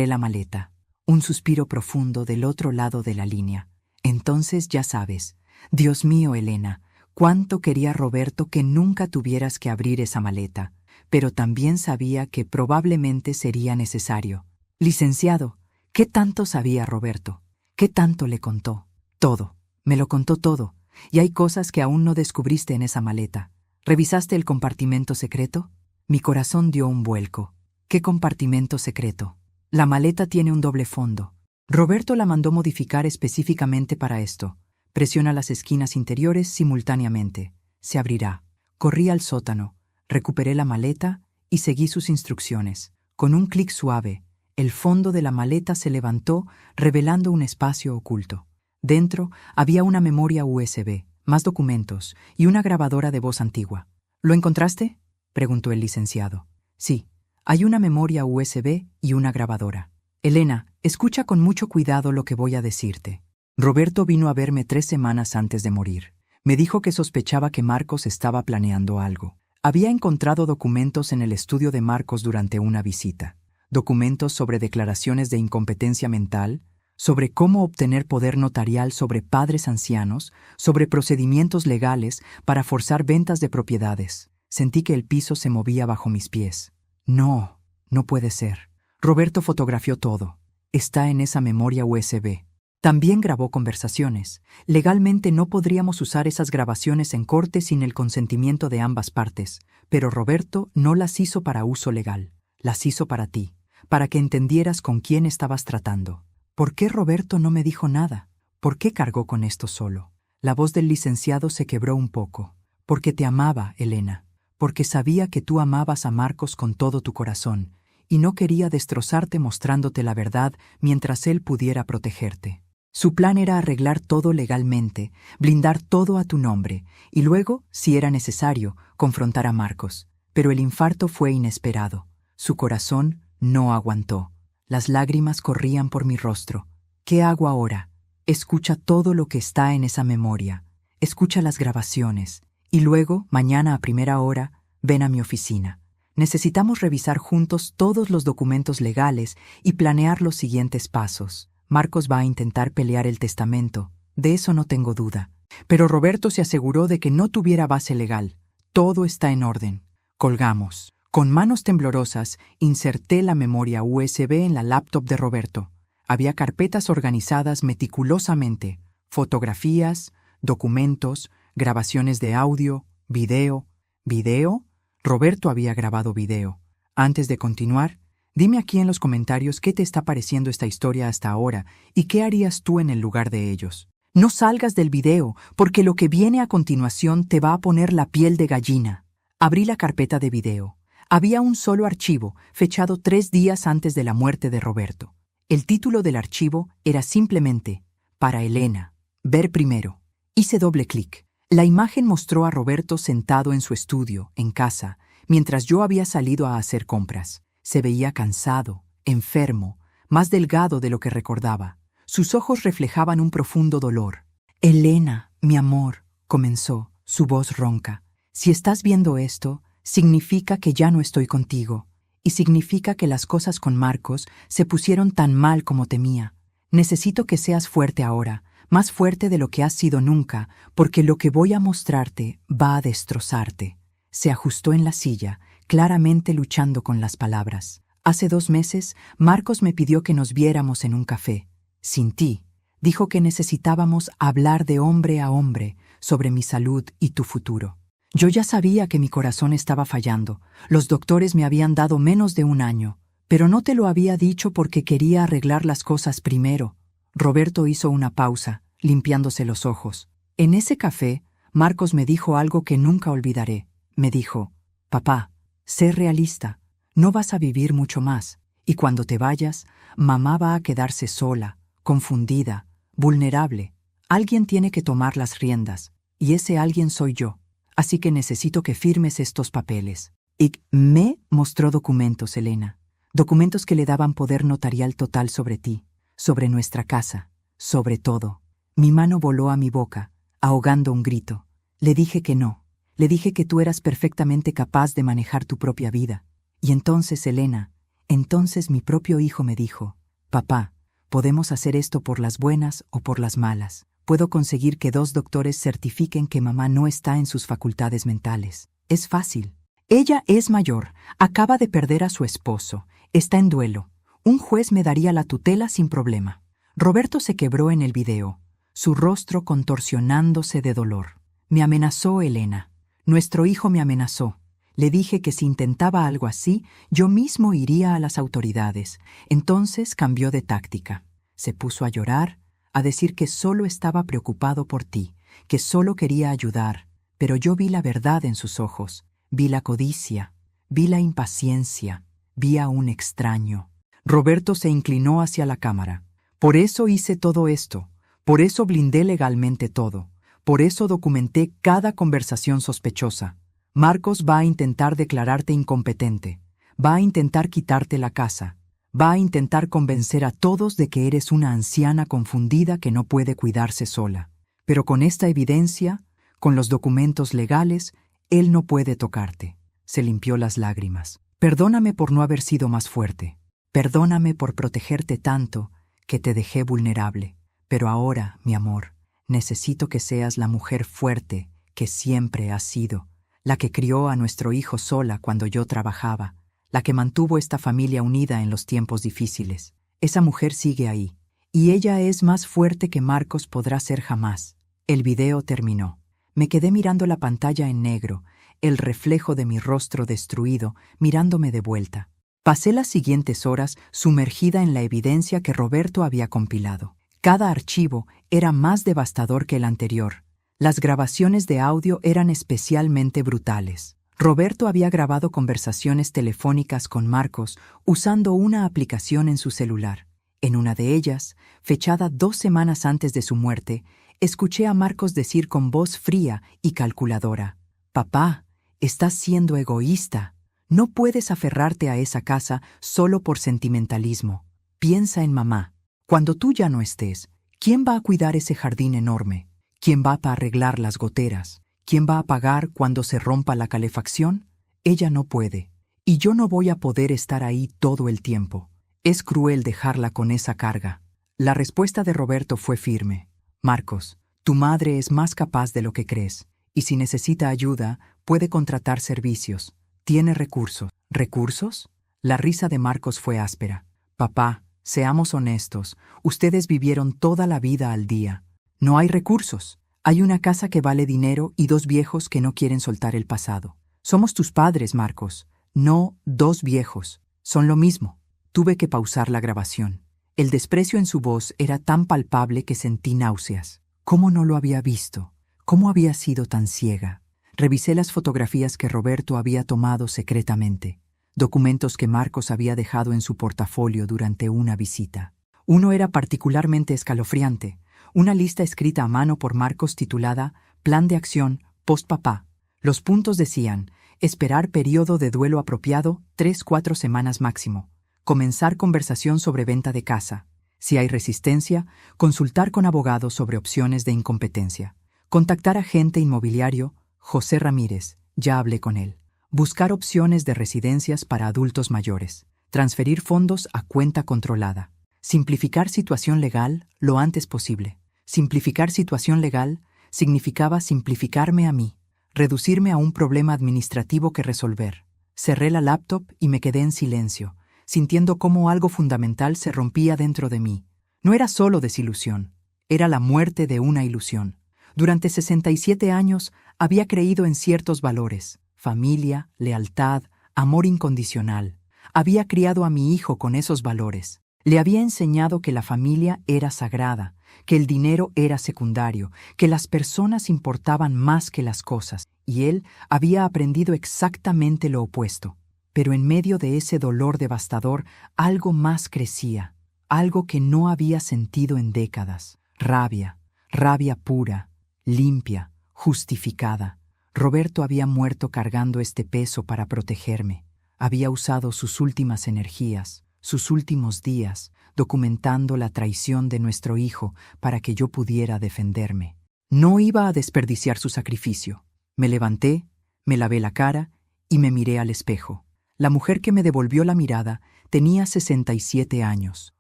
la maleta. Un suspiro profundo del otro lado de la línea. Entonces ya sabes. Dios mío, Elena, cuánto quería Roberto que nunca tuvieras que abrir esa maleta. Pero también sabía que probablemente sería necesario. Licenciado, ¿qué tanto sabía Roberto? ¿Qué tanto le contó? Todo. Me lo contó todo. Y hay cosas que aún no descubriste en esa maleta. ¿Revisaste el compartimento secreto? Mi corazón dio un vuelco. ¿Qué compartimento secreto? La maleta tiene un doble fondo. Roberto la mandó modificar específicamente para esto. Presiona las esquinas interiores simultáneamente. Se abrirá. Corrí al sótano, recuperé la maleta y seguí sus instrucciones. Con un clic suave, el fondo de la maleta se levantó, revelando un espacio oculto. Dentro había una memoria USB, más documentos y una grabadora de voz antigua. ¿Lo encontraste?, preguntó el licenciado. Sí, hay una memoria USB y una grabadora. Elena, escucha con mucho cuidado lo que voy a decirte. Roberto vino a verme 3 semanas antes de morir. Me dijo que sospechaba que Marcos estaba planeando algo. Había encontrado documentos en el estudio de Marcos durante una visita. Documentos sobre declaraciones de incompetencia mental, sobre cómo obtener poder notarial sobre padres ancianos, sobre procedimientos legales para forzar ventas de propiedades. Sentí que el piso se movía bajo mis pies. No, no puede ser. Roberto fotografió todo. Está en esa memoria USB. También grabó conversaciones. Legalmente no podríamos usar esas grabaciones en corte sin el consentimiento de ambas partes, pero Roberto no las hizo para uso legal. Las hizo para ti, para que entendieras con quién estabas tratando. ¿Por qué Roberto no me dijo nada? ¿Por qué cargó con esto solo? La voz del licenciado se quebró un poco. Porque te amaba, Elena. Porque sabía que tú amabas a Marcos con todo tu corazón, y no quería destrozarte mostrándote la verdad mientras él pudiera protegerte. Su plan era arreglar todo legalmente, blindar todo a tu nombre, y luego, si era necesario, confrontar a Marcos. Pero el infarto fue inesperado. Su corazón no aguantó. Las lágrimas corrían por mi rostro. ¿Qué hago ahora? Escucha todo lo que está en esa memoria. Escucha las grabaciones. Y luego, mañana a primera hora, ven a mi oficina. Necesitamos revisar juntos todos los documentos legales y planear los siguientes pasos. Marcos va a intentar pelear el testamento, de eso no tengo duda. Pero Roberto se aseguró de que no tuviera base legal. Todo está en orden. Colgamos. Con manos temblorosas, inserté la memoria USB en la laptop de Roberto. Había carpetas organizadas meticulosamente, fotografías, documentos, grabaciones de audio, video. ¿Video? Roberto había grabado video. Antes de continuar, dime aquí en los comentarios qué te está pareciendo esta historia hasta ahora y qué harías tú en el lugar de ellos. No salgas del video, porque lo que viene a continuación te va a poner la piel de gallina. Abrí la carpeta de video. Había un solo archivo, fechado 3 días antes de la muerte de Roberto. El título del archivo era simplemente «Para Elena. Ver primero». Hice doble clic. La imagen mostró a Roberto sentado en su estudio, en casa, mientras yo había salido a hacer compras. Se veía cansado, enfermo, más delgado de lo que recordaba. Sus ojos reflejaban un profundo dolor. «Elena, mi amor», comenzó, su voz ronca. «Si estás viendo esto, significa que ya no estoy contigo, y significa que las cosas con Marcos se pusieron tan mal como temía. Necesito que seas fuerte ahora, más fuerte de lo que has sido nunca, porque lo que voy a mostrarte va a destrozarte». Se ajustó en la silla, claramente luchando con las palabras. «Hace 2 meses, Marcos me pidió que nos viéramos en un café. Sin ti. Dijo que necesitábamos hablar de hombre a hombre sobre mi salud y tu futuro. Yo ya sabía que mi corazón estaba fallando. Los doctores me habían dado menos de 1 año, pero no te lo había dicho porque quería arreglar las cosas primero». Roberto hizo una pausa, limpiándose los ojos. En ese café, Marcos me dijo algo que nunca olvidaré. Me dijo: «Papá, sé realista. No vas a vivir mucho más, y cuando te vayas, mamá va a quedarse sola, confundida, vulnerable. Alguien tiene que tomar las riendas, y ese alguien soy yo. Así que necesito que firmes estos papeles». Y me mostró documentos, Elena. Documentos que le daban poder notarial total sobre ti, sobre nuestra casa, sobre todo. Mi mano voló a mi boca, ahogando un grito. Le dije que no. Le dije que tú eras perfectamente capaz de manejar tu propia vida. Y entonces, Elena, entonces mi propio hijo me dijo, papá, podemos hacer esto por las buenas o por las malas. Puedo conseguir que 2 doctores certifiquen que mamá no está en sus facultades mentales. Es fácil. Ella es mayor, acaba de perder a su esposo, está en duelo. Un juez me daría la tutela sin problema. Roberto se quebró en el video, su rostro contorsionándose de dolor. Me amenazó Elena. Nuestro hijo me amenazó. Le dije que si intentaba algo así, yo mismo iría a las autoridades. Entonces cambió de táctica. Se puso a llorar, a decir que solo estaba preocupado por ti, que solo quería ayudar. Pero yo vi la verdad en sus ojos, vi la codicia, vi la impaciencia, vi a un extraño. Roberto se inclinó hacia la cámara. Por eso hice todo esto, por eso blindé legalmente todo, por eso documenté cada conversación sospechosa. Marcos va a intentar declararte incompetente, va a intentar quitarte la casa, va a intentar convencer a todos de que eres una anciana confundida que no puede cuidarse sola. Pero con esta evidencia, con los documentos legales, él no puede tocarte. Se limpió las lágrimas. Perdóname por no haber sido más fuerte. Perdóname por protegerte tanto que te dejé vulnerable. Pero ahora, mi amor, necesito que seas la mujer fuerte que siempre has sido, la que crió a nuestro hijo sola cuando yo trabajaba, la que mantuvo esta familia unida en los tiempos difíciles. Esa mujer sigue ahí, y ella es más fuerte que Marcos podrá ser jamás. El video terminó. Me quedé mirando la pantalla en negro, el reflejo de mi rostro destruido, mirándome de vuelta. Pasé las siguientes horas sumergida en la evidencia que Roberto había compilado. Cada archivo era más devastador que el anterior. Las grabaciones de audio eran especialmente brutales. Roberto había grabado conversaciones telefónicas con Marcos usando una aplicación en su celular. En una de ellas, fechada 2 semanas antes de su muerte, escuché a Marcos decir con voz fría y calculadora: «Papá, estás siendo egoísta. No puedes aferrarte a esa casa solo por sentimentalismo. Piensa en mamá. Cuando tú ya no estés, ¿quién va a cuidar ese jardín enorme? ¿Quién va a arreglar las goteras? ¿Quién va a pagar cuando se rompa la calefacción? Ella no puede. Y yo no voy a poder estar ahí todo el tiempo. Es cruel dejarla con esa carga». La respuesta de Roberto fue firme. «Marcos, tu madre es más capaz de lo que crees, y si necesita ayuda, puede contratar servicios. Tiene recursos». ¿Recursos? La risa de Marcos fue áspera. «Papá, seamos honestos, ustedes vivieron toda la vida al día. No hay recursos. Hay una casa que vale dinero y 2 viejos que no quieren soltar el pasado. Somos tus padres, Marcos, no 2 viejos. Son lo mismo». Tuve que pausar la grabación. El desprecio en su voz era tan palpable que sentí náuseas. ¿Cómo no lo había visto? ¿Cómo había sido tan ciega? Revisé las fotografías que Roberto había tomado secretamente, documentos que Marcos había dejado en su portafolio durante una visita. Uno era particularmente escalofriante, una lista escrita a mano por Marcos titulada «Plan de acción post-papá». Los puntos decían: esperar periodo de duelo apropiado, 3-4 semanas máximo. Comenzar conversación sobre venta de casa. Si hay resistencia, consultar con abogados sobre opciones de incompetencia. Contactar agente inmobiliario José Ramírez, ya hablé con él. Buscar opciones de residencias para adultos mayores. Transferir fondos a cuenta controlada. Simplificar situación legal lo antes posible. Simplificar situación legal significaba simplificarme a mí, reducirme a un problema administrativo que resolver. Cerré la laptop y me quedé en silencio, sintiendo cómo algo fundamental se rompía dentro de mí. No era solo desilusión, era la muerte de una ilusión. Durante 67 años había creído en ciertos valores: familia, lealtad, amor incondicional. Había criado a mi hijo con esos valores. Le había enseñado que la familia era sagrada, que el dinero era secundario, que las personas importaban más que las cosas, y él había aprendido exactamente lo opuesto. Pero en medio de ese dolor devastador, algo más crecía, algo que no había sentido en décadas. Rabia, rabia pura, limpia, justificada. Roberto había muerto cargando este peso para protegerme. Había usado sus últimas energías, sus últimos días, documentando la traición de nuestro hijo para que yo pudiera defenderme. No iba a desperdiciar su sacrificio. Me levanté, me lavé la cara y me miré al espejo. La mujer que me devolvió la mirada tenía 67 años,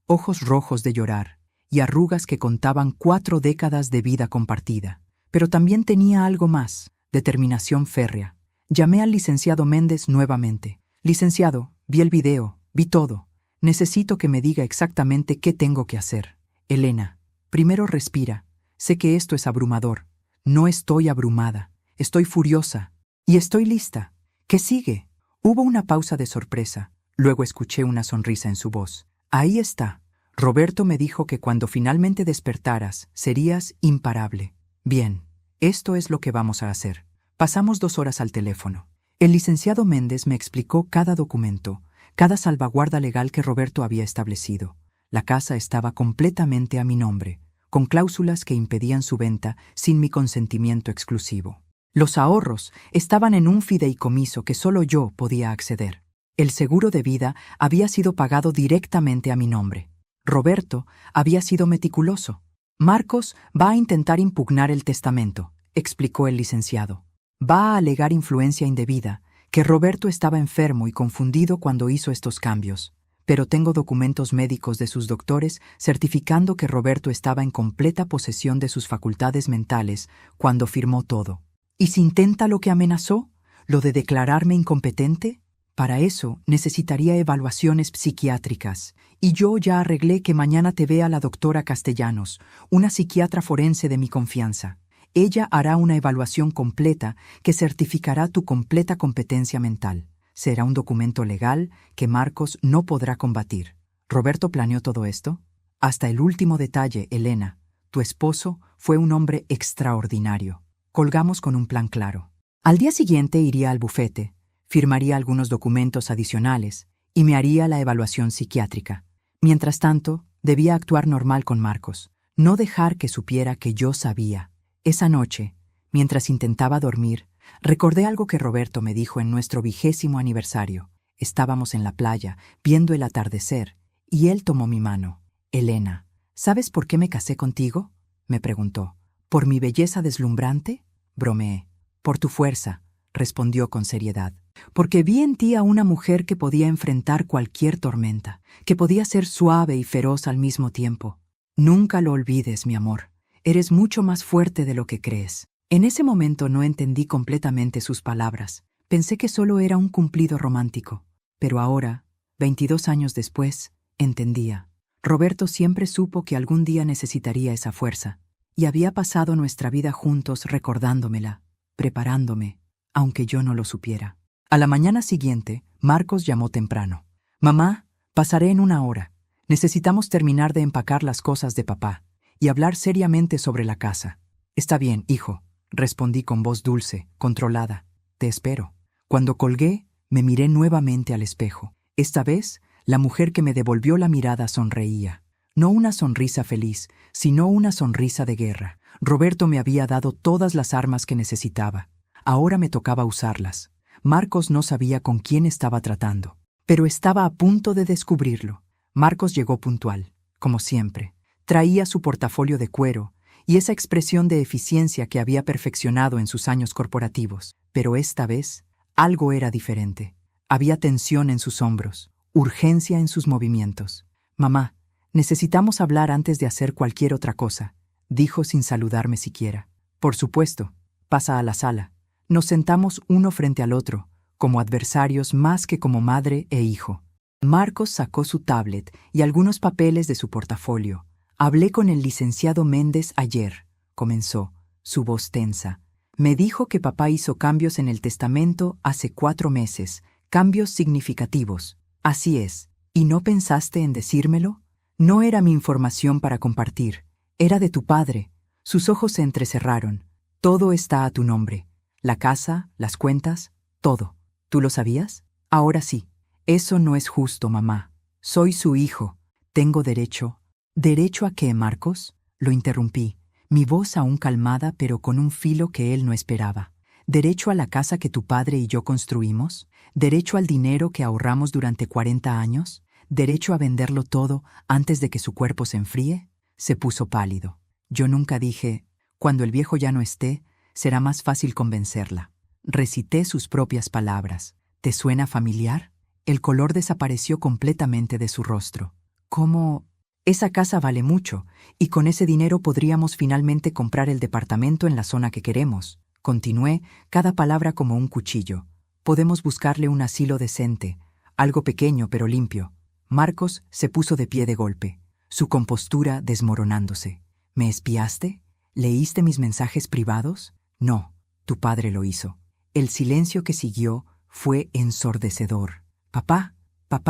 ojos rojos de llorar y arrugas que contaban 4 décadas de vida compartida. Pero también tenía algo más, determinación férrea. Llamé al licenciado Méndez nuevamente. Licenciado, vi el video, vi todo. Necesito que me diga exactamente qué tengo que hacer. Elena, primero respira. Sé que esto es abrumador. No estoy abrumada. Estoy furiosa. Y estoy lista. ¿Qué sigue? Hubo una pausa de sorpresa. Luego escuché una sonrisa en su voz. Ahí está. Roberto me dijo que cuando finalmente despertaras, serías imparable. Bien, esto es lo que vamos a hacer. Pasamos 2 horas al teléfono. El licenciado Méndez me explicó cada documento, cada salvaguarda legal que Roberto había establecido. La casa estaba completamente a mi nombre, con cláusulas que impedían su venta sin mi consentimiento exclusivo. Los ahorros estaban en un fideicomiso que solo yo podía acceder. El seguro de vida había sido pagado directamente a mi nombre. Roberto había sido meticuloso. Marcos va a intentar impugnar el testamento, explicó el licenciado. Va a alegar influencia indebida, que Roberto estaba enfermo y confundido cuando hizo estos cambios. Pero tengo documentos médicos de sus doctores certificando que Roberto estaba en completa posesión de sus facultades mentales cuando firmó todo. ¿Y si intenta lo que amenazó? ¿Lo de declararme incompetente? Para eso necesitaría evaluaciones psiquiátricas, y yo ya arreglé que mañana te vea la doctora Castellanos, una psiquiatra forense de mi confianza. Ella hará una evaluación completa que certificará tu completa competencia mental. Será un documento legal que Marcos no podrá combatir. ¿Roberto planeó todo esto? Hasta el último detalle, Elena. Tu esposo fue un hombre extraordinario. Colgamos con un plan claro. Al día siguiente iría al bufete, firmaría algunos documentos adicionales y me haría la evaluación psiquiátrica. Mientras tanto, debía actuar normal con Marcos, no dejar que supiera que yo sabía. Esa noche, mientras intentaba dormir, recordé algo que Roberto me dijo en nuestro 20º aniversario. Estábamos en la playa, viendo el atardecer, y él tomó mi mano. Elena, ¿sabes por qué me casé contigo?, me preguntó. ¿Por mi belleza deslumbrante?, bromeé. Por tu fuerza, respondió con seriedad. Porque vi en ti a una mujer que podía enfrentar cualquier tormenta, que podía ser suave y feroz al mismo tiempo. Nunca lo olvides, mi amor. Eres mucho más fuerte de lo que crees. En ese momento no entendí completamente sus palabras. Pensé que solo era un cumplido romántico. Pero ahora, 22 años después, entendía. Roberto siempre supo que algún día necesitaría esa fuerza, y había pasado nuestra vida juntos recordándomela, preparándome, aunque yo no lo supiera. A la mañana siguiente, Marcos llamó temprano. Mamá, pasaré en 1 hora. Necesitamos terminar de empacar las cosas de papá y hablar seriamente sobre la casa. Está bien, hijo, respondí con voz dulce, controlada. Te espero. Cuando colgué, me miré nuevamente al espejo. Esta vez, la mujer que me devolvió la mirada sonreía. No una sonrisa feliz, sino una sonrisa de guerra. Roberto me había dado todas las armas que necesitaba. Ahora me tocaba usarlas. Marcos no sabía con quién estaba tratando, pero estaba a punto de descubrirlo. Marcos llegó puntual, como siempre. Traía su portafolio de cuero y esa expresión de eficiencia que había perfeccionado en sus años corporativos. Pero esta vez, algo era diferente. Había tensión en sus hombros, urgencia en sus movimientos. Mamá, necesitamos hablar antes de hacer cualquier otra cosa, dijo sin saludarme siquiera. Por supuesto, pasa a la sala. Nos sentamos uno frente al otro, como adversarios más que como madre e hijo. Marcos sacó su tablet y algunos papeles de su portafolio. Hablé con el licenciado Méndez ayer, comenzó, su voz tensa. Me dijo que papá hizo cambios en el testamento hace 4 meses, cambios significativos. Así es. ¿Y no pensaste en decírmelo? No era mi información para compartir, era de tu padre. Sus ojos se entrecerraron. Todo está a tu nombre. La casa, las cuentas, todo. ¿Tú lo sabías? Ahora sí. Eso no es justo, mamá. Soy su hijo. Tengo derecho. ¿Derecho a qué, Marcos? Lo interrumpí, mi voz aún calmada pero con un filo que él no esperaba. ¿Derecho a la casa que tu padre y yo construimos? ¿Derecho al dinero que ahorramos durante 40 años? ¿Derecho a venderlo todo antes de que su cuerpo se enfríe? Se puso pálido. Yo nunca dije, cuando el viejo ya no esté, será más fácil convencerla. Recité sus propias palabras. ¿Te suena familiar? El color desapareció completamente de su rostro. ¿Cómo? Esa casa vale mucho, y con ese dinero podríamos finalmente comprar el departamento en la zona que queremos. Continué, cada palabra como un cuchillo. Podemos buscarle un asilo decente, algo pequeño pero limpio. Marcos se puso de pie de golpe, su compostura desmoronándose. ¿Me espiaste? ¿Leíste mis mensajes privados? No, tu padre lo hizo. El silencio que siguió fue ensordecedor. ¿Papá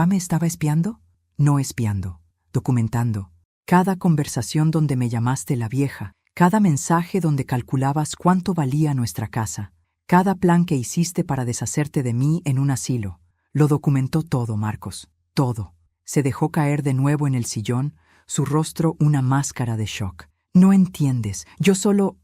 me estaba espiando? No espiando, documentando. Cada conversación donde me llamaste la vieja, cada mensaje donde calculabas cuánto valía nuestra casa, cada plan que hiciste para deshacerte de mí en un asilo. Lo documentó todo, Marcos, todo. Se dejó caer de nuevo en el sillón, su rostro una máscara de shock. No entiendes, yo solo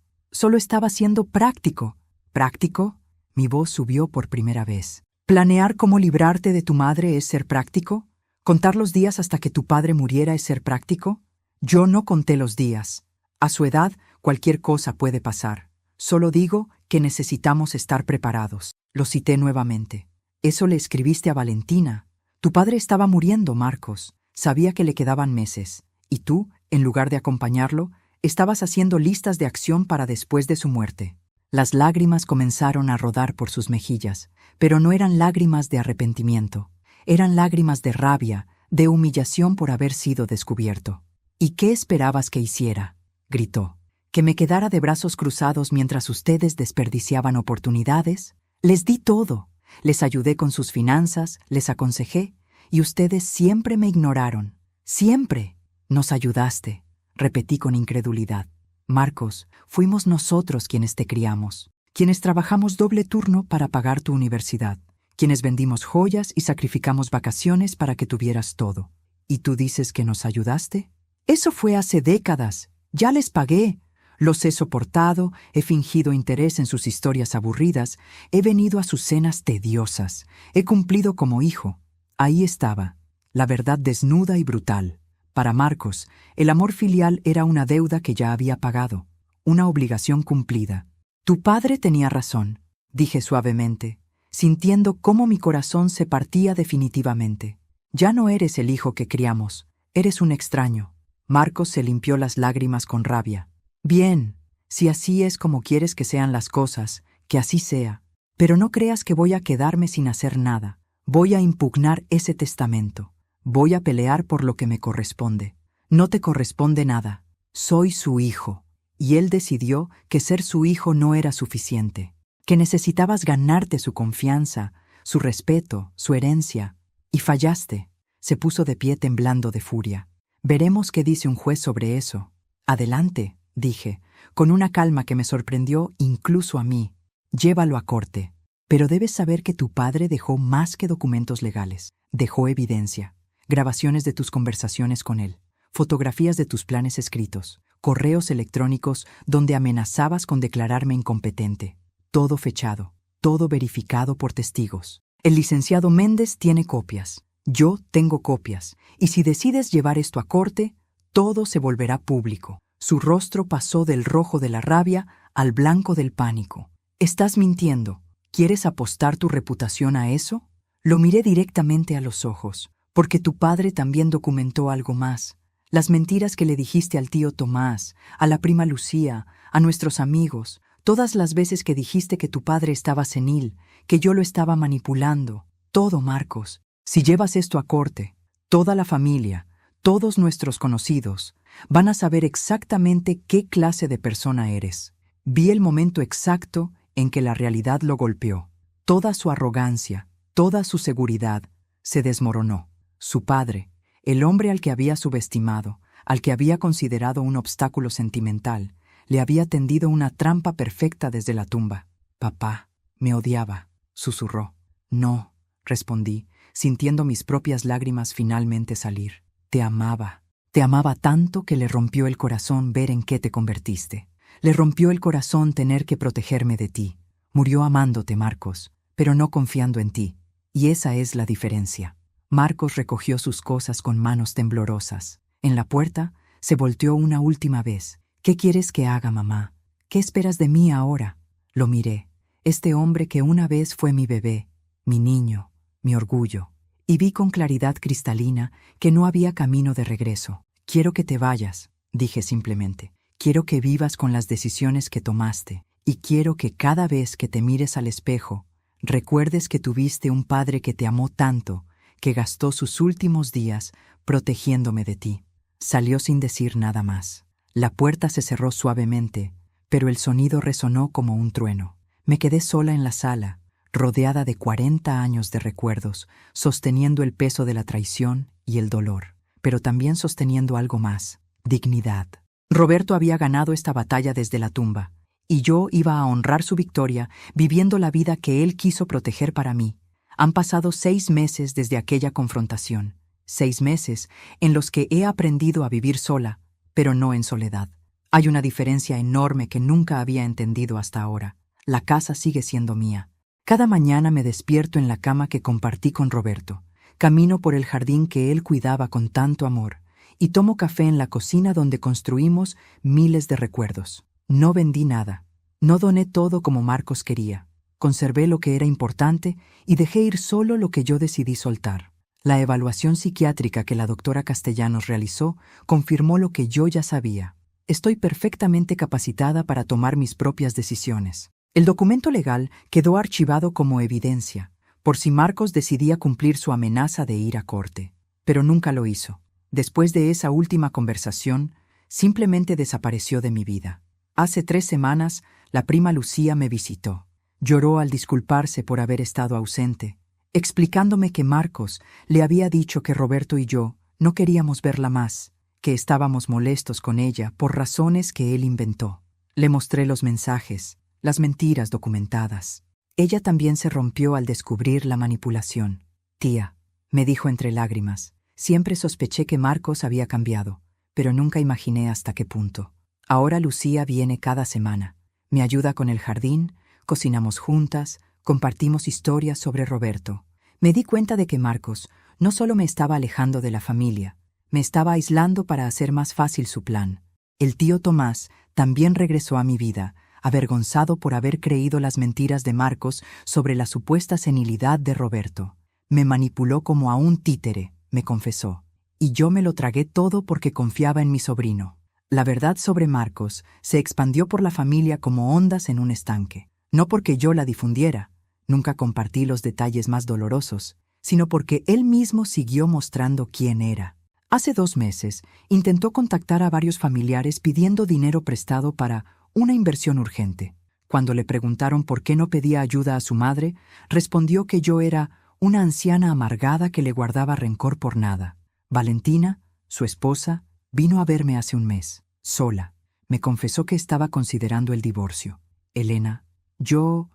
estaba siendo práctico. ¿Práctico? Mi voz subió por primera vez. ¿Planear cómo librarte de tu madre es ser práctico? ¿Contar los días hasta que tu padre muriera es ser práctico? Yo no conté los días. A su edad, cualquier cosa puede pasar. Solo digo que necesitamos estar preparados. Lo cité nuevamente. Eso le escribiste a Valentina. Tu padre estaba muriendo, Marcos. Sabía que le quedaban meses. Y tú, en lugar de acompañarlo, estabas haciendo listas de acción para después de su muerte. Las lágrimas comenzaron a rodar por sus mejillas, pero no eran lágrimas de arrepentimiento. Eran lágrimas de rabia, de humillación por haber sido descubierto. ¿Y qué esperabas que hiciera? Gritó. ¿Que me quedara de brazos cruzados mientras ustedes desperdiciaban oportunidades? Les di todo. Les ayudé con sus finanzas, les aconsejé, y ustedes siempre me ignoraron. ¡Siempre! Nos ayudaste, repetí con incredulidad. Marcos, fuimos nosotros quienes te criamos, quienes trabajamos doble turno para pagar tu universidad, quienes vendimos joyas y sacrificamos vacaciones para que tuvieras todo. ¿Y tú dices que nos ayudaste? Eso fue hace décadas. Ya les pagué. Los he soportado, he fingido interés en sus historias aburridas, he venido a sus cenas tediosas, he cumplido como hijo. Ahí estaba, la verdad desnuda y brutal. Para Marcos, el amor filial era una deuda que ya había pagado, una obligación cumplida. Tu padre tenía razón, dije suavemente, sintiendo cómo mi corazón se partía definitivamente. Ya no eres el hijo que criamos, eres un extraño. Marcos se limpió las lágrimas con rabia. Bien, si así es como quieres que sean las cosas, que así sea. Pero no creas que voy a quedarme sin hacer nada. Voy a impugnar ese testamento. Voy a pelear por lo que me corresponde. No te corresponde nada. Soy su hijo. Y él decidió que ser su hijo no era suficiente, que necesitabas ganarte su confianza, su respeto, su herencia. Y fallaste. Se puso de pie temblando de furia. Veremos qué dice un juez sobre eso. Adelante, dije, con una calma que me sorprendió incluso a mí. Llévalo a corte. Pero debes saber que tu padre dejó más que documentos legales. Dejó evidencia. Grabaciones de tus conversaciones con él, fotografías de tus planes escritos, correos electrónicos donde amenazabas con declararme incompetente. Todo fechado, todo verificado por testigos. El licenciado Méndez tiene copias. Yo tengo copias. Y si decides llevar esto a corte, todo se volverá público. Su rostro pasó del rojo de la rabia al blanco del pánico. Estás mintiendo. ¿Quieres apostar tu reputación a eso? Lo miré directamente a los ojos. Porque tu padre también documentó algo más. Las mentiras que le dijiste al tío Tomás, a la prima Lucía, a nuestros amigos, todas las veces que dijiste que tu padre estaba senil, que yo lo estaba manipulando. Todo, Marcos. Si llevas esto a corte, toda la familia, todos nuestros conocidos, van a saber exactamente qué clase de persona eres. Vi el momento exacto en que la realidad lo golpeó. Toda su arrogancia, toda su seguridad, se desmoronó. Su padre, el hombre al que había subestimado, al que había considerado un obstáculo sentimental, le había tendido una trampa perfecta desde la tumba. Papá, me odiaba, susurró. No, respondí, sintiendo mis propias lágrimas finalmente salir. Te amaba tanto que le rompió el corazón ver en qué te convertiste. Le rompió el corazón tener que protegerme de ti. Murió amándote, Marcos, pero no confiando en ti. Y esa es la diferencia. Marcos recogió sus cosas con manos temblorosas. En la puerta se volteó una última vez. ¿Qué quieres que haga, mamá? ¿Qué esperas de mí ahora? Lo miré, este hombre que una vez fue mi bebé, mi niño, mi orgullo, y vi con claridad cristalina que no había camino de regreso. Quiero que te vayas, dije simplemente. Quiero que vivas con las decisiones que tomaste, y quiero que cada vez que te mires al espejo, recuerdes que tuviste un padre que te amó tanto, que gastó sus últimos días protegiéndome de ti. Salió sin decir nada más. La puerta se cerró suavemente, pero el sonido resonó como un trueno. Me quedé sola en la sala, rodeada de 40 años de recuerdos, sosteniendo el peso de la traición y el dolor, pero también sosteniendo algo más: dignidad. Roberto había ganado esta batalla desde la tumba, y yo iba a honrar su victoria viviendo la vida que él quiso proteger para mí. Han pasado 6 meses desde aquella confrontación, 6 meses en los que he aprendido a vivir sola, pero no en soledad. Hay una diferencia enorme que nunca había entendido hasta ahora. La casa sigue siendo mía. Cada mañana me despierto en la cama que compartí con Roberto, camino por el jardín que él cuidaba con tanto amor, y tomo café en la cocina donde construimos miles de recuerdos. No vendí nada. No doné todo como Marcos quería. Conservé lo que era importante y dejé ir solo lo que yo decidí soltar. La evaluación psiquiátrica que la doctora Castellanos realizó confirmó lo que yo ya sabía. Estoy perfectamente capacitada para tomar mis propias decisiones. El documento legal quedó archivado como evidencia, por si Marcos decidía cumplir su amenaza de ir a corte. Pero nunca lo hizo. Después de esa última conversación, simplemente desapareció de mi vida. Hace 3 semanas, la prima Lucía me visitó. Lloró al disculparse por haber estado ausente, explicándome que Marcos le había dicho que Roberto y yo no queríamos verla más, que estábamos molestos con ella por razones que él inventó. Le mostré los mensajes, las mentiras documentadas. Ella también se rompió al descubrir la manipulación. Tía, me dijo entre lágrimas, siempre sospeché que Marcos había cambiado, pero nunca imaginé hasta qué punto. Ahora Lucía viene cada semana, me ayuda con el jardín, cocinamos juntas, compartimos historias sobre Roberto. Me di cuenta de que Marcos no solo me estaba alejando de la familia, me estaba aislando para hacer más fácil su plan. El tío Tomás también regresó a mi vida, avergonzado por haber creído las mentiras de Marcos sobre la supuesta senilidad de Roberto. Me manipuló como a un títere, me confesó, y yo me lo tragué todo porque confiaba en mi sobrino. La verdad sobre Marcos se expandió por la familia como ondas en un estanque. No porque yo la difundiera, nunca compartí los detalles más dolorosos, sino porque él mismo siguió mostrando quién era. Hace 2 meses, intentó contactar a varios familiares pidiendo dinero prestado para una inversión urgente. Cuando le preguntaron por qué no pedía ayuda a su madre, respondió que yo era una anciana amargada que le guardaba rencor por nada. Valentina, su esposa, vino a verme hace un mes, sola. Me confesó que estaba considerando el divorcio. Elena, yo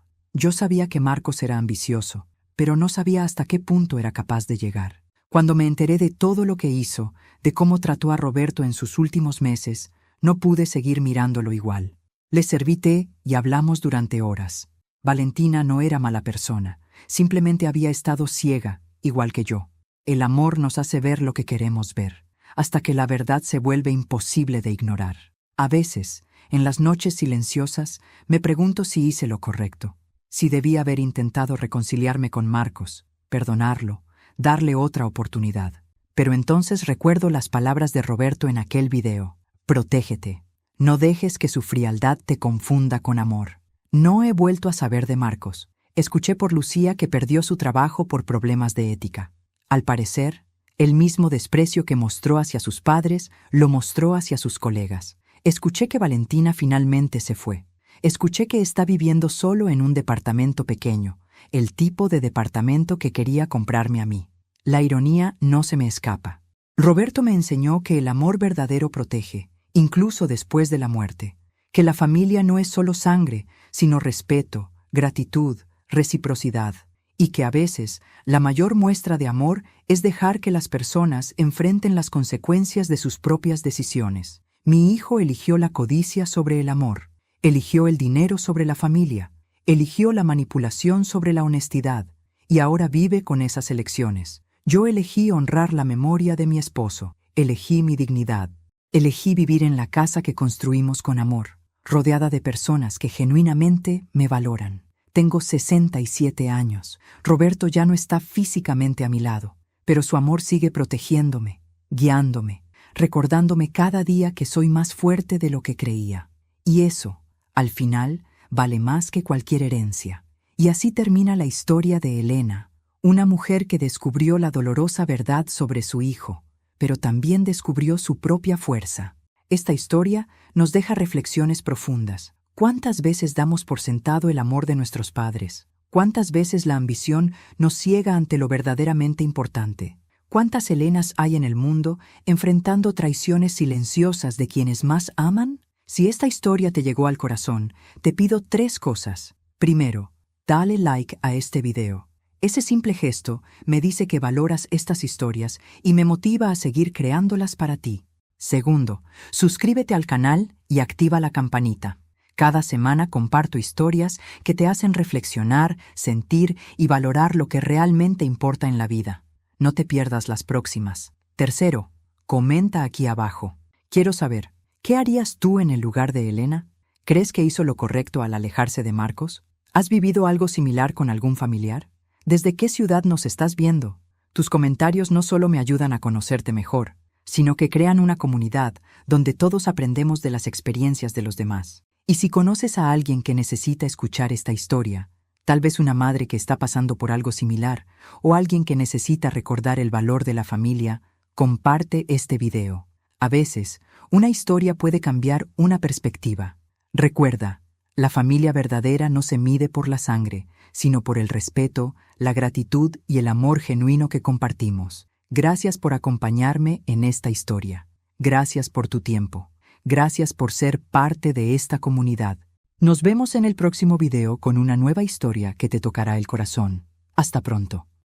sabía que Marcos era ambicioso, pero no sabía hasta qué punto era capaz de llegar. Cuando me enteré de todo lo que hizo, de cómo trató a Roberto en sus últimos meses, no pude seguir mirándolo igual. Le serví té y hablamos durante horas. Valentina no era mala persona, simplemente había estado ciega, igual que yo. El amor nos hace ver lo que queremos ver, hasta que la verdad se vuelve imposible de ignorar. A veces, en las noches silenciosas, me pregunto si hice lo correcto, si debí haber intentado reconciliarme con Marcos, perdonarlo, darle otra oportunidad. Pero entonces recuerdo las palabras de Roberto en aquel video. Protégete. No dejes que su frialdad te confunda con amor. No he vuelto a saber de Marcos. Escuché por Lucía que perdió su trabajo por problemas de ética. Al parecer, el mismo desprecio que mostró hacia sus padres, lo mostró hacia sus colegas. Escuché que Valentina finalmente se fue. Escuché que está viviendo solo en un departamento pequeño, el tipo de departamento que quería comprarme a mí. La ironía no se me escapa. Roberto me enseñó que el amor verdadero protege, incluso después de la muerte, que la familia no es solo sangre, sino respeto, gratitud, reciprocidad, y que a veces la mayor muestra de amor es dejar que las personas enfrenten las consecuencias de sus propias decisiones. Mi hijo eligió la codicia sobre el amor, eligió el dinero sobre la familia, eligió la manipulación sobre la honestidad, y ahora vive con esas elecciones. Yo elegí honrar la memoria de mi esposo, elegí mi dignidad, elegí vivir en la casa que construimos con amor. rodeada de personas que genuinamente me valoran. Tengo 67 años. Roberto ya no está físicamente a mi lado, pero su amor sigue protegiéndome, guiándome, recordándome cada día que soy más fuerte de lo que creía. Y eso, al final, vale más que cualquier herencia. Y así termina la historia de Elena, una mujer que descubrió la dolorosa verdad sobre su hijo, pero también descubrió su propia fuerza. Esta historia nos deja reflexiones profundas. ¿Cuántas veces damos por sentado el amor de nuestros padres? ¿Cuántas veces la ambición nos ciega ante lo verdaderamente importante? ¿Cuántas Elenas hay en el mundo enfrentando traiciones silenciosas de quienes más aman? Si esta historia te llegó al corazón, te pido 3 cosas. Primero, dale like a este video. Ese simple gesto me dice que valoras estas historias y me motiva a seguir creándolas para ti. Segundo, suscríbete al canal y activa la campanita. Cada semana comparto historias que te hacen reflexionar, sentir y valorar lo que realmente importa en la vida. No te pierdas las próximas. Tercero, comenta aquí abajo. Quiero saber, ¿qué harías tú en el lugar de Elena? ¿Crees que hizo lo correcto al alejarse de Marcos? ¿Has vivido algo similar con algún familiar? ¿Desde qué ciudad nos estás viendo? Tus comentarios no solo me ayudan a conocerte mejor, sino que crean una comunidad donde todos aprendemos de las experiencias de los demás. Y si conoces a alguien que necesita escuchar esta historia, tal vez una madre que está pasando por algo similar o alguien que necesita recordar el valor de la familia, comparte este video. A veces, una historia puede cambiar una perspectiva. Recuerda, la familia verdadera no se mide por la sangre, sino por el respeto, la gratitud y el amor genuino que compartimos. Gracias por acompañarme en esta historia. Gracias por tu tiempo. Gracias por ser parte de esta comunidad. Nos vemos en el próximo video con una nueva historia que te tocará el corazón. Hasta pronto.